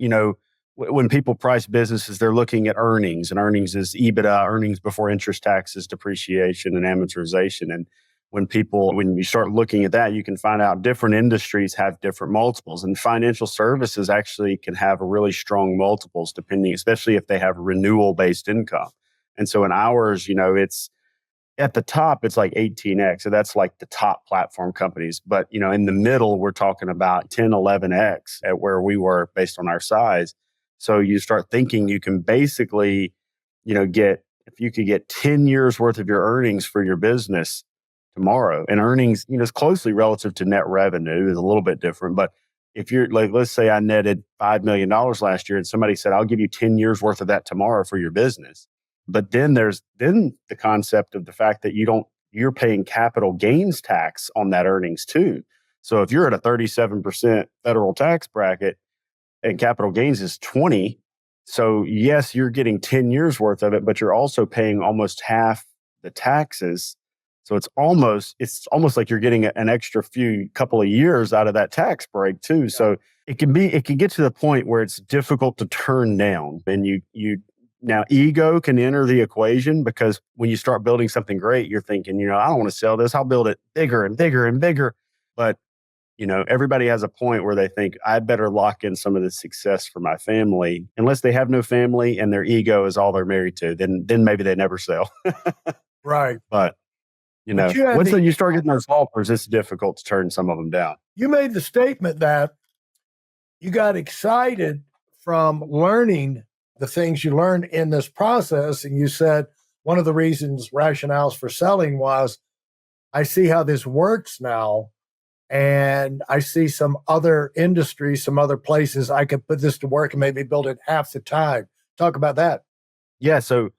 Speaker 2: when people price businesses, they're looking at earnings, and earnings is EBITDA, earnings before interest, taxes, depreciation, and amortization. And when you start looking at that, you can find out different industries have different multiples, and financial services actually can have really strong multiples depending, especially if they have renewal-based income. And so in ours, it's at the top, it's like 18x. So that's like the top platform companies. But, in the middle, we're talking about 10, 11x at where we were based on our size. So you start thinking you can basically, if you could get 10 years worth of your earnings for your business tomorrow, and earnings, is closely relative to net revenue, is a little bit different. But if you're like, let's say I netted $5 million last year, and somebody said, I'll give you 10 years worth of that tomorrow for your business. But then there's the concept of the fact that you're paying capital gains tax on that earnings too. So if you're at a 37% federal tax bracket, and capital gains is 20. So yes, you're getting 10 years worth of it, but you're also paying almost half the taxes So it's almost like you're getting an extra couple of years out of that tax break too. So it can get to the point where it's difficult to turn down. And now ego can enter the equation, because when you start building something great, you're thinking, I don't want to sell this. I'll build it bigger and bigger and bigger. But everybody has a point where they think, I better lock in some of the success for my family. Unless they have no family and their ego is all they're married to, then maybe they never sell.
Speaker 1: Right.
Speaker 2: But once you start getting those offers, it's difficult to turn some of them down.
Speaker 1: You made the statement that you got excited from learning the things you learned in this process. And you said one of the rationales for selling was, I see how this works now. And I see some other industries, some other places I could put this to work and maybe build it half the time. Talk about that.
Speaker 2: Yeah. So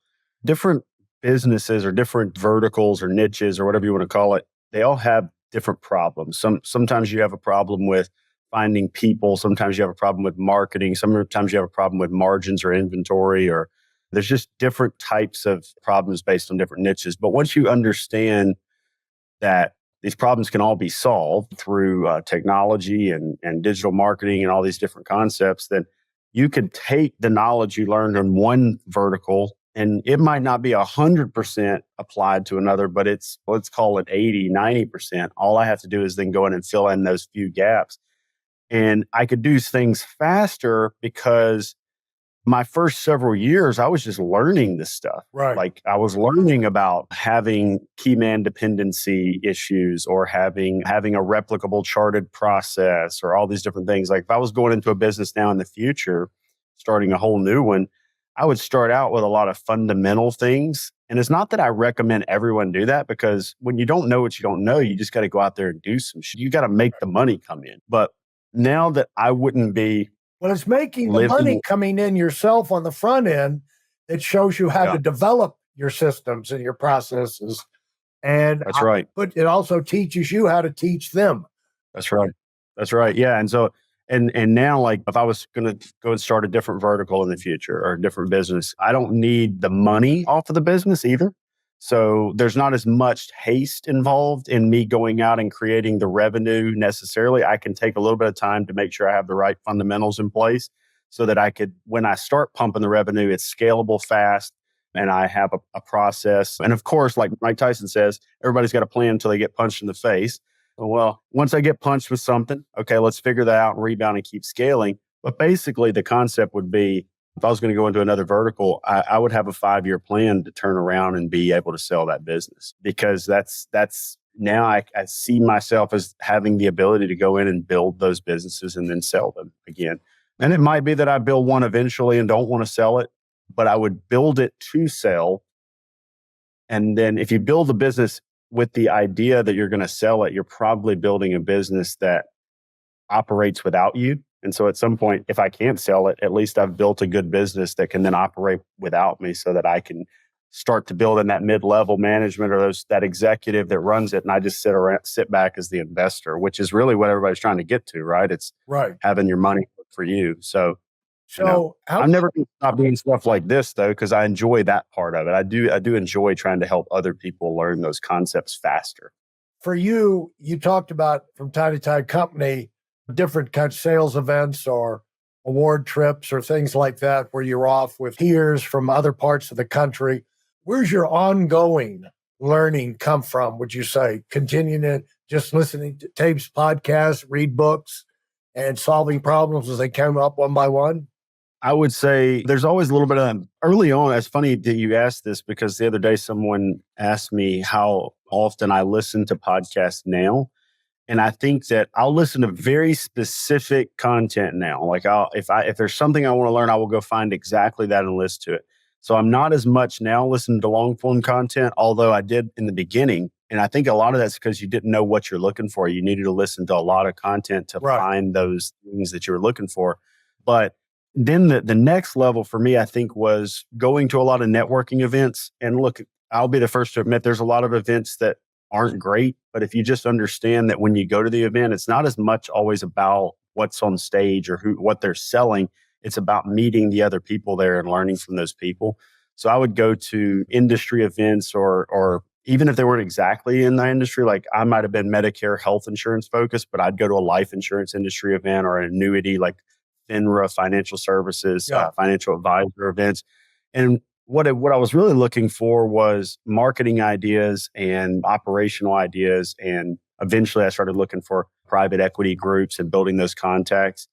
Speaker 2: different businesses or different verticals or niches or whatever you want to call it, they all have different problems. Sometimes you have a problem with finding people. Sometimes you have a problem with marketing. Sometimes you have a problem with margins or inventory, or there's just different types of problems based on different niches. But once you understand that these problems can all be solved through technology and digital marketing and all these different concepts, then you could take the knowledge you learned in one vertical, and it might not be 100% applied to another, but let's call it 80, 90%. All I have to do is then go in and fill in those few gaps. And I could do things faster because my first several years, I was just learning this stuff.
Speaker 1: Right.
Speaker 2: Like I was learning about having key man dependency issues, or having a replicable charted process, or all these different things. Like if I was going into a business now in the future, starting a whole new one, I would start out with a lot of fundamental things. And it's not that I recommend everyone do that, because when you don't know what you don't know, you just got to go out there and do some shit. You got to make the money come in. But now that I wouldn't be
Speaker 1: it's making the money coming in yourself on the front end that shows you how to develop your systems and your processes. And
Speaker 2: that's right.
Speaker 1: But it also teaches you how to teach them.
Speaker 2: That's right. That's right. Yeah. And so, and now, like if I was going to go and start a different vertical in the future or a different business, I don't need the money off of the business either. So there's not as much haste involved in me going out and creating the revenue necessarily. I can take a little bit of time to make sure I have the right fundamentals in place so that I could, when I start pumping the revenue, it's scalable fast and I have a process. And of course, like Mike Tyson says, everybody's got a plan until they get punched in the face. Well, once I get punched with something, okay, let's figure that out and rebound and keep scaling. But basically the concept would be, if I was going to go into another vertical, I would have a 5-year plan to turn around and be able to sell that business, because that's now I see myself as having the ability to go in and build those businesses and then sell them again. And it might be that I build one eventually and don't want to sell it, but I would build it to sell. And then if you build a business with the idea that you're going to sell it, you're probably building a business that operates without you. And so at some point, if I can't sell it, at least I've built a good business that can then operate without me, so that I can start to build in that mid-level management or that executive that runs it. And I just sit back as the investor, which is really what everybody's trying to get to, right? It's
Speaker 1: right.
Speaker 2: Having your money work for you. So I'm never going to stop doing stuff like this though, because I enjoy that part of it. I do enjoy trying to help other people learn those concepts faster.
Speaker 1: For you, you talked about from time to time company, different kinds of sales events or award trips or things like that, where you're off with peers from other parts of the country. Where's your ongoing learning come from, would you say? Continuing to just listening to tapes, podcasts, read books, and solving problems as they come up one by one?
Speaker 2: I would say there's always a little bit of early on. It's funny that you asked this, because the other day someone asked me how often I listen to podcasts now. And I think that I'll listen to very specific content now. Like if there's something I want to learn, I will go find exactly that and listen to it. So I'm not as much now listening to long form content, although I did in the beginning. And I think a lot of that's because you didn't know what you're looking for. You needed to listen to a lot of content to find those things that you were looking for. But then the next level for me, I think, was going to a lot of networking events. And look, I'll be the first to admit there's a lot of events that aren't great. But if you just understand that when you go to the event, it's not as much always about what's on stage or what they're selling. It's about meeting the other people there and learning from those people. So I would go to industry events or even if they weren't exactly in the industry, like I might have been Medicare health insurance focused, but I'd go to a life insurance industry event or an annuity like FINRA, financial services, financial advisor events. And what I was really looking for was marketing ideas and operational ideas. And eventually I started looking for private equity groups and building those contacts.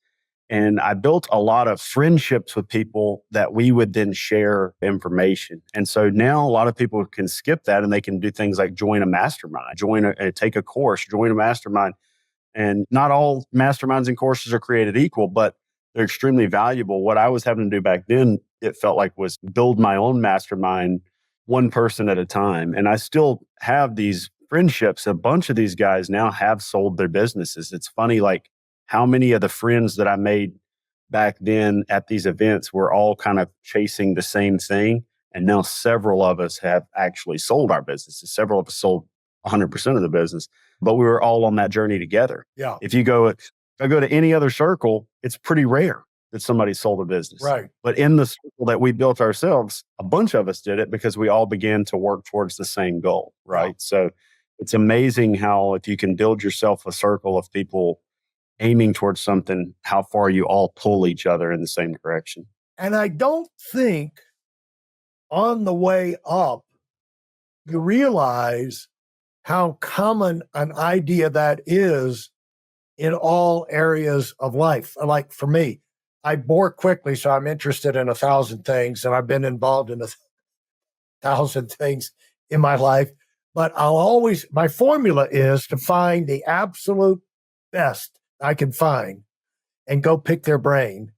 Speaker 2: And I built a lot of friendships with people that we would then share information. And so now a lot of people can skip that and they can do things like join a mastermind, take a course, join a mastermind. And not all masterminds and courses are created equal, but they're extremely valuable. What I was having to do back then, it felt like, was build my own mastermind one person at a time. And I still have these friendships. A bunch of these guys now have sold their businesses. It's funny, like how many of the friends that I made back then at these events were all kind of chasing the same thing. And now several of us have actually sold our businesses. Several of us sold 100% of the business, but we were all on that journey together.
Speaker 1: Yeah.
Speaker 2: If I go to any other circle, it's pretty rare that somebody sold a business.
Speaker 1: Right.
Speaker 2: But in the circle that we built ourselves, a bunch of us did it because we all began to work towards the same goal. Right.
Speaker 1: Yeah.
Speaker 2: So it's amazing how if you can build yourself a circle of people aiming towards something, how far you all pull each other in the same direction.
Speaker 1: And I don't think on the way up, you realize how common an idea that is in all areas of life. Like for me, I bore quickly, so I'm interested in 1,000 things, and I've been involved in 1,000 things in my life. But my formula is to find the absolute best I can find and go pick their brain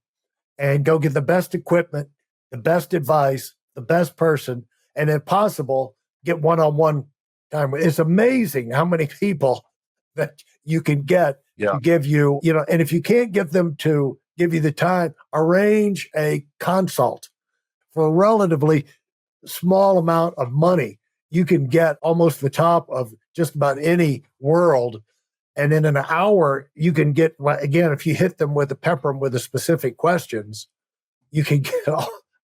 Speaker 1: and go get the best equipment, the best advice, the best person, and if possible, get one-on-one time. It's amazing how many people that you can get to give you, and if you can't get them to give you the time, arrange a consult for a relatively small amount of money. You can get almost the top of just about any world. And in an hour, you can get, again, if you pepper them with the specific questions, you can get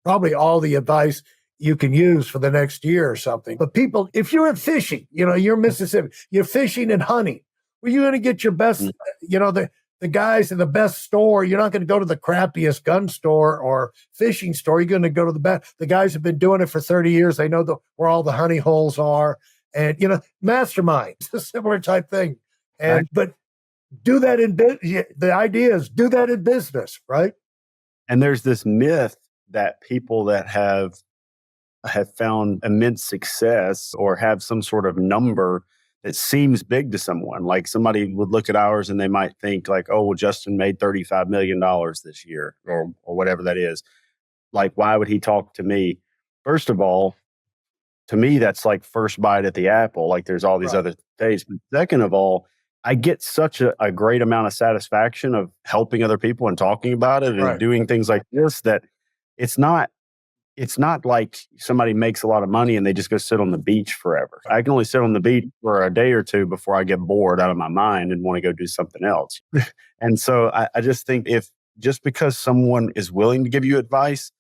Speaker 1: probably all the advice you can use for the next year or something. But people, if you're fishing, you're Mississippi, you're fishing and hunting, well, you're going to get your best, the guys in the best store. You're not going to go to the crappiest gun store or fishing store. You're going to go to the best. The guys have been doing it for 30 years. They know where all the honey holes are. And, mastermind, it's a similar type thing. And, but do that the idea is do that in business, right?
Speaker 2: And there's this myth that people that have found immense success or have some sort of number that seems big to someone. Like somebody would look at ours and they might think like, oh, well, Justin made $35 million this year or whatever that is. Like, why would he talk to me? First of all, to me, that's like first bite at the apple. Like there's all these other days. But second of all, I get such a great amount of satisfaction of helping other people and talking about it and doing things like this that it's not like somebody makes a lot of money and they just go sit on the beach forever. I can only sit on the beach for a day or two before I get bored out of my mind and want to go do something else. And so I just think just because someone is willing to give you advice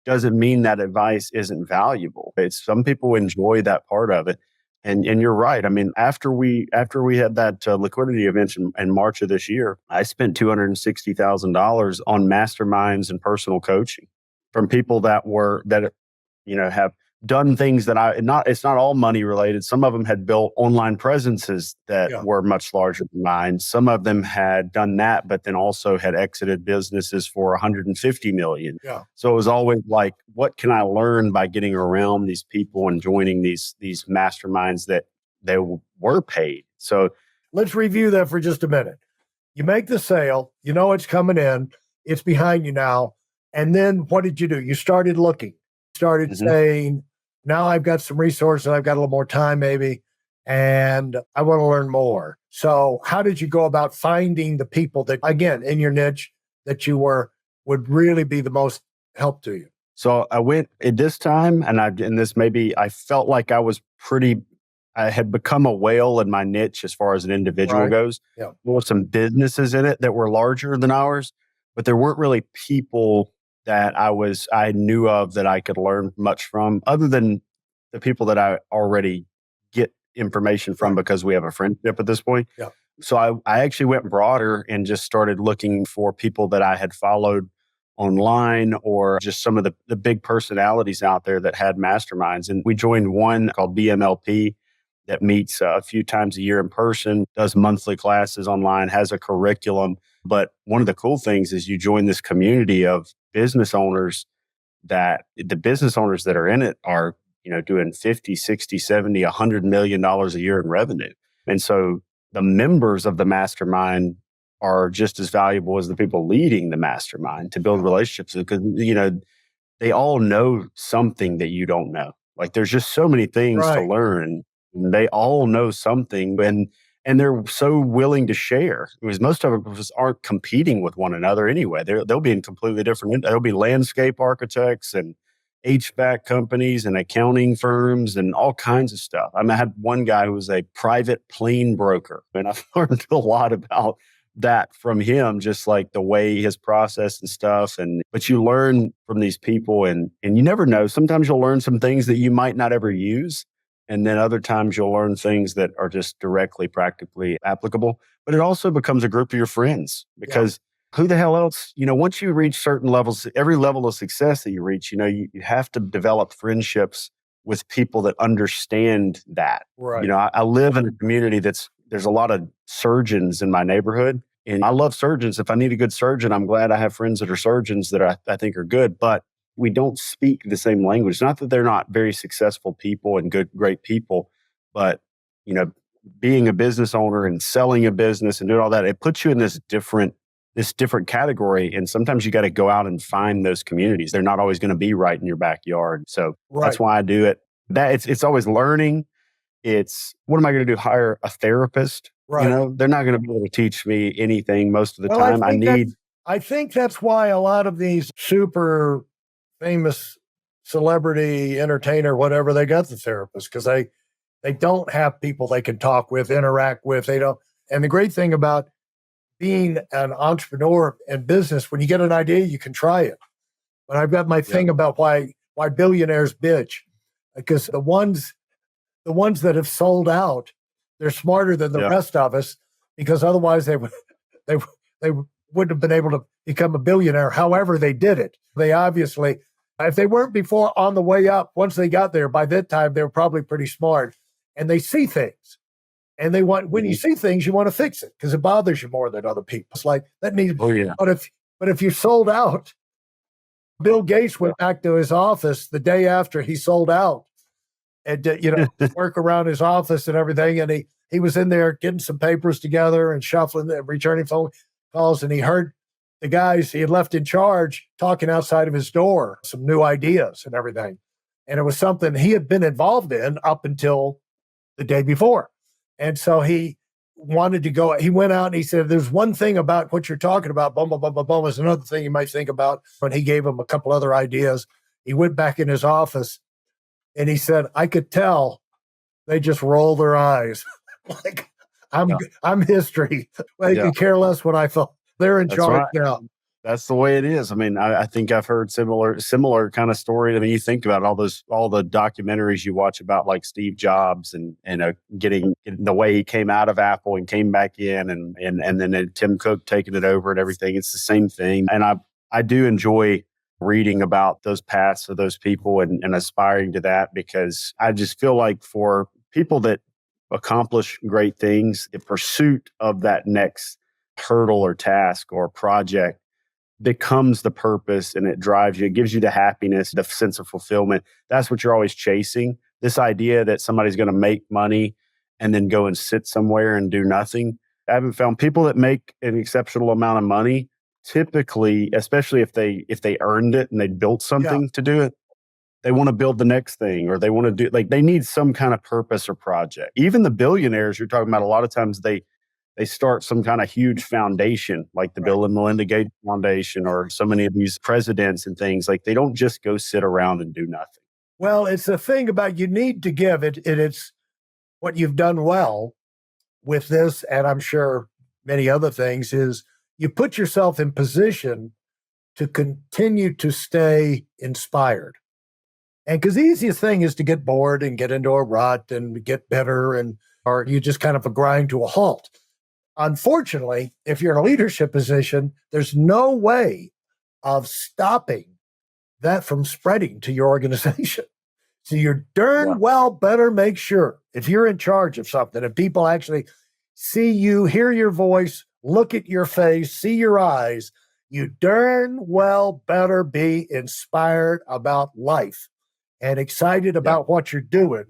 Speaker 2: doesn't mean that advice isn't valuable. Some people enjoy that part of it. And you're right. I mean, after we had that liquidity event in March of this year, I spent $260,000 on masterminds and personal coaching from people that have done things that it's not all money related. Some of them had built online presences that were much larger than mine. Some of them had done that, but then also had exited businesses for 150 million.
Speaker 1: Yeah.
Speaker 2: So it was always like, what can I learn by getting around these people and joining these masterminds that they were paid? So
Speaker 1: let's review that for just a minute. You make the sale, it's coming in, it's behind you now. And then what did you do? You started looking, saying, now I've got some resources, I've got a little more time maybe, and I want to learn more. So how did you go about finding the people that, again, in your niche that you would really be the most help to you?
Speaker 2: So I went at this time, I felt like I had become a whale in my niche as far as an individual goes.
Speaker 1: Yeah.
Speaker 2: There were some businesses in it that were larger than ours, but there weren't really people that I knew of that I could learn much from, other than the people that I already information from because we have a friendship at this point.
Speaker 1: Yeah.
Speaker 2: So I actually went broader and just started looking for people that I had followed online or just some of the big personalities out there that had masterminds. And we joined one called BMLP that meets a few times a year in person, does monthly classes online, has a curriculum. But one of the cool things is you join this community of business owners that the business owners that are in it are, doing 50, 60, 70, $100 million a year in revenue. And so the members of the mastermind are just as valuable as the people leading the mastermind to build relationships because, they all know something that you don't know. Like there's just so many things to learn. They all know something and they're so willing to share because most of us aren't competing with one another anyway. They'll be in completely different, there'll be landscape architects and HVAC companies and accounting firms and all kinds of stuff. I had one guy who was a private plane broker, and I've learned a lot about that from him, just like the way his process and stuff. But you learn from these people and you never know. Sometimes you'll learn some things that you might not ever use. And then other times you'll learn things that are just directly, practically applicable. But it also becomes a group of your friends because who the hell else, once you reach certain levels, every level of success that you reach, you have to develop friendships with people that understand that.
Speaker 1: Right.
Speaker 2: I live in a community there's a lot of surgeons in my neighborhood. And I love surgeons. If I need a good surgeon, I'm glad I have friends that are surgeons that I think are good. But we don't speak the same language. Not that they're not very successful people and great people, but being a business owner and selling a business and doing all that, it puts you in this different category. And sometimes you got to go out and find those communities. They're not always going to be right in your backyard. So that's why I do it. It's always learning. It's what am I going to do? Hire a therapist?
Speaker 1: Right.
Speaker 2: They're not going to be able to teach me anything most of the time.
Speaker 1: I think that's why a lot of these super famous celebrity entertainer, whatever, they got the therapist because they don't have people they can talk with, interact with. They don't. And the great thing about being an entrepreneur in business, when you get an idea, you can try it. But I've got my thing about why billionaires bitch, because the ones that have sold out, they're smarter than the rest of us because otherwise they wouldn't have been able to become a billionaire. However, they did it. They obviously, if they weren't before on the way up, once they got there, by that time, they were probably pretty smart and they see things. And when you see things, you want to fix it because it bothers you more than other people. It's like that needs.
Speaker 2: Oh yeah.
Speaker 1: But if you sold out, Bill Gates went back to his office the day after he sold out, and work around his office and everything. And he was in there getting some papers together and shuffling and returning phone calls. And he heard the guys he had left in charge talking outside of his door, some new ideas and everything. And it was something he had been involved in up until the day before. And so he wanted to go, he went out and he said, there's one thing about what you're talking about, bum, bum, bum, bum, bum, is another thing you might think about. When he gave him a couple other ideas, he went back in his office and he said, I could tell they just roll their eyes. Like, I'm history. They could care less what I thought. They're in charge now.
Speaker 2: That's the way it is. I think I've heard similar kind of story. You think about all the documentaries you watch about like Steve Jobs and getting the way he came out of Apple and came back in and then Tim Cook taking it over and everything. It's the same thing. And I do enjoy reading about those paths of those people and aspiring to that because I just feel like for people that accomplish great things, the pursuit of that next hurdle or task or project becomes the purpose and it drives you. It gives you the happiness, the sense of fulfillment. That's what you're always chasing. This idea that somebody's going to make money and then go and sit somewhere and do nothing. I haven't found people that make an exceptional amount of money. Typically, especially if they earned it and they built something to do it, they want to build the next thing or they want to do they need some kind of purpose or project. Even the billionaires you're talking about, a lot of times they start some kind of huge foundation like the Bill and Melinda Gates Foundation or so many of these presidents and things. Like they don't just go sit around and do nothing.
Speaker 1: Well, it's a thing about you need to give it. It's what you've done well with this, and I'm sure many other things, is you put yourself in position to continue to stay inspired. And because the easiest thing is to get bored and get into a rut and get bitter, or you just kind of a grind to a halt. Unfortunately, if you're in a leadership position, there's no way of stopping that from spreading to your organization. So you're darn well better make sure if you're in charge of something and people actually see you, hear your voice, look at your face, see your eyes, you darn well better be inspired about life and excited about what you're doing,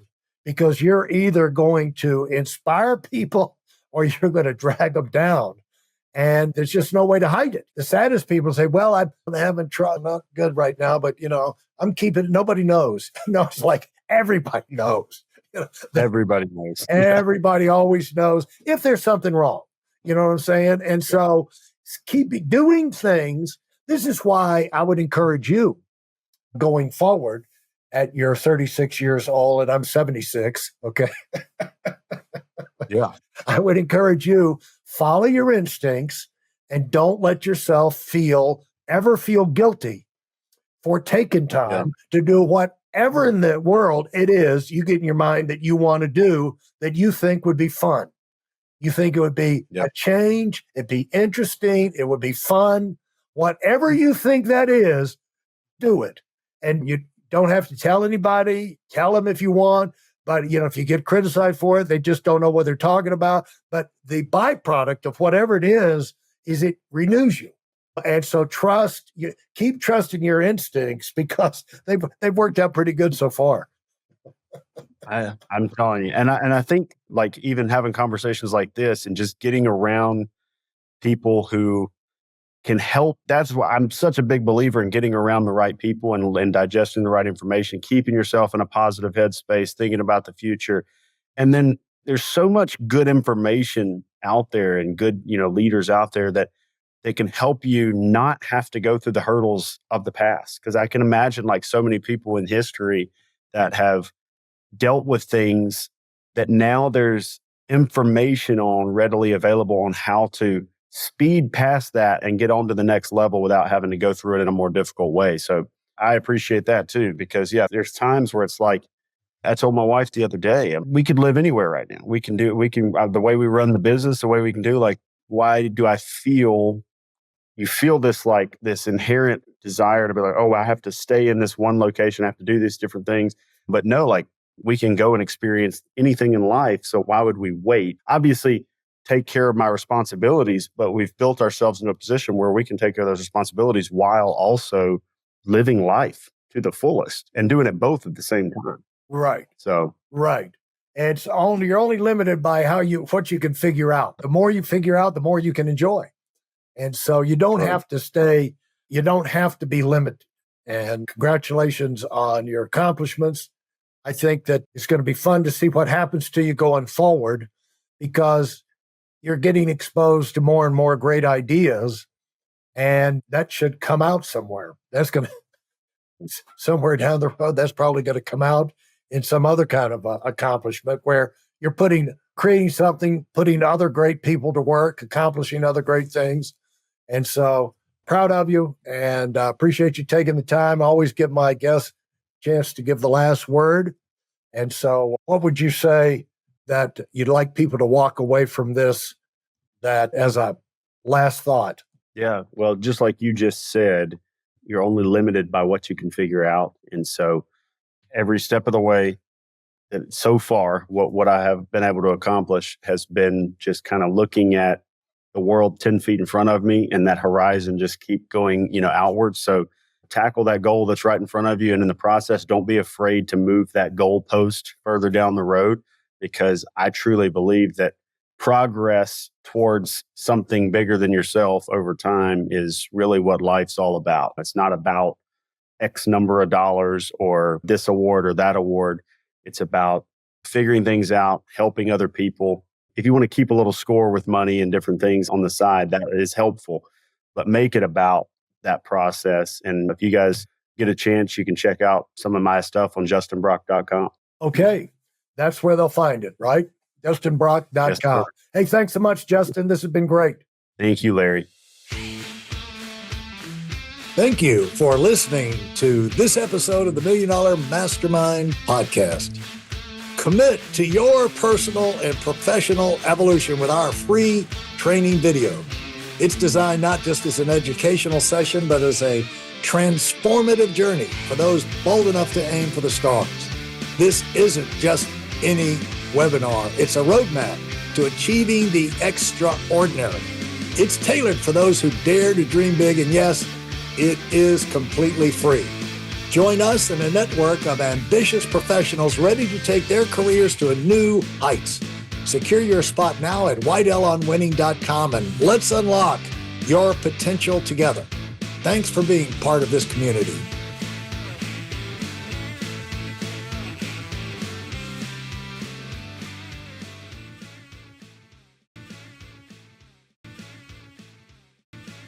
Speaker 1: because you're either going to inspire people or you're going to drag them down. And there's just no way to hide it. The saddest people say, well, I'm having trouble, not good right now, but, I'm keeping it. Nobody knows. It's like everybody knows.
Speaker 2: Everybody knows.
Speaker 1: Everybody always knows if there's something wrong. You know what I'm saying? And so keep doing things. This is why I would encourage you going forward at your 36 years old, and I'm 76. Okay.
Speaker 2: Yeah.
Speaker 1: I would encourage you, follow your instincts and don't let yourself ever feel guilty for taking time to do whatever in the world it is you get in your mind that you want to do that you think would be fun. You think it would be a change, it'd be interesting, it would be fun. Whatever you think that is, do it. And you don't have to tell anybody, tell them if you want. But, if you get criticized for it, they just don't know what they're talking about. But the byproduct of whatever it is it renews you. And so keep trusting your instincts, because they've worked out pretty good so far.
Speaker 2: I'm telling you. And I think like even having conversations like this and just getting around people who can help. That's why I'm such a big believer in getting around the right people and digesting the right information, keeping yourself in a positive headspace, thinking about the future. And then there's so much good information out there and good, leaders out there that they can help you not have to go through the hurdles of the past. Because I can imagine like so many people in history that have dealt with things that now there's information on readily available on how to speed past that and get on to the next level without having to go through it in a more difficult way. So I appreciate that too, because there's times where it's like, I told my wife the other day, we could live anywhere right now. We can the way we run the business, the way we can do, like, why do I feel, you feel this inherent desire to be like, oh, I have to stay in this one location. I have to do these different things. But no, like we can go and experience anything in life. So why would we wait? Obviously, take care of my responsibilities, but we've built ourselves in a position where we can take care of those responsibilities while also living life to the fullest and doing it both at the same time.
Speaker 1: Right.
Speaker 2: So,
Speaker 1: right. And you're only limited by what you can figure out. The more you figure out, the more you can enjoy. And so you don't have to you don't have to be limited. And congratulations on your accomplishments. I think that it's going to be fun to see what happens to you going forward, because you're getting exposed to more and more great ideas, and that should come out somewhere. That's going to, somewhere down the road, that's probably going to come out in some other kind of accomplishment where you're creating something, putting other great people to work, accomplishing other great things. And so proud of you, and appreciate you taking the time. I always give my guests a chance to give the last word. And so what would you say that you'd like people to walk away from this, that as a last thought?
Speaker 2: Yeah, well, just like you just said, you're only limited by what you can figure out. And so every step of the way, that so far, what I have been able to accomplish has been just kind of looking at the world 10 feet in front of me, and that horizon just keep going, outwards. So tackle that goal that's right in front of you. And in the process, don't be afraid to move that goal post further down the road, because I truly believe that progress towards something bigger than yourself over time is really what life's all about. It's not about X number of dollars or this award or that award. It's about figuring things out, helping other people. If you want to keep a little score with money and different things on the side, that is helpful, but make it about that process. And if you guys get a chance, you can check out some of my stuff on justinbrock.com.
Speaker 1: Okay. That's where they'll find it, right? justinbrock.com.
Speaker 2: Yes,
Speaker 1: hey, thanks so much, Justin. This has been great.
Speaker 2: Thank you, Larry.
Speaker 3: Thank you for listening to this episode of the Million Dollar Mastermind podcast. Commit to your personal and professional evolution with our free training video. It's designed not just as an educational session, but as a transformative journey for those bold enough to aim for the stars. This isn't just any webinar. It's a roadmap to achieving the extraordinary. It's tailored for those who dare to dream big, and yes, it is completely free. Join us in a network of ambitious professionals ready to take their careers to a new heights. Secure your spot now at weidelonwinning.com, and let's unlock your potential together. Thanks for being part of this community.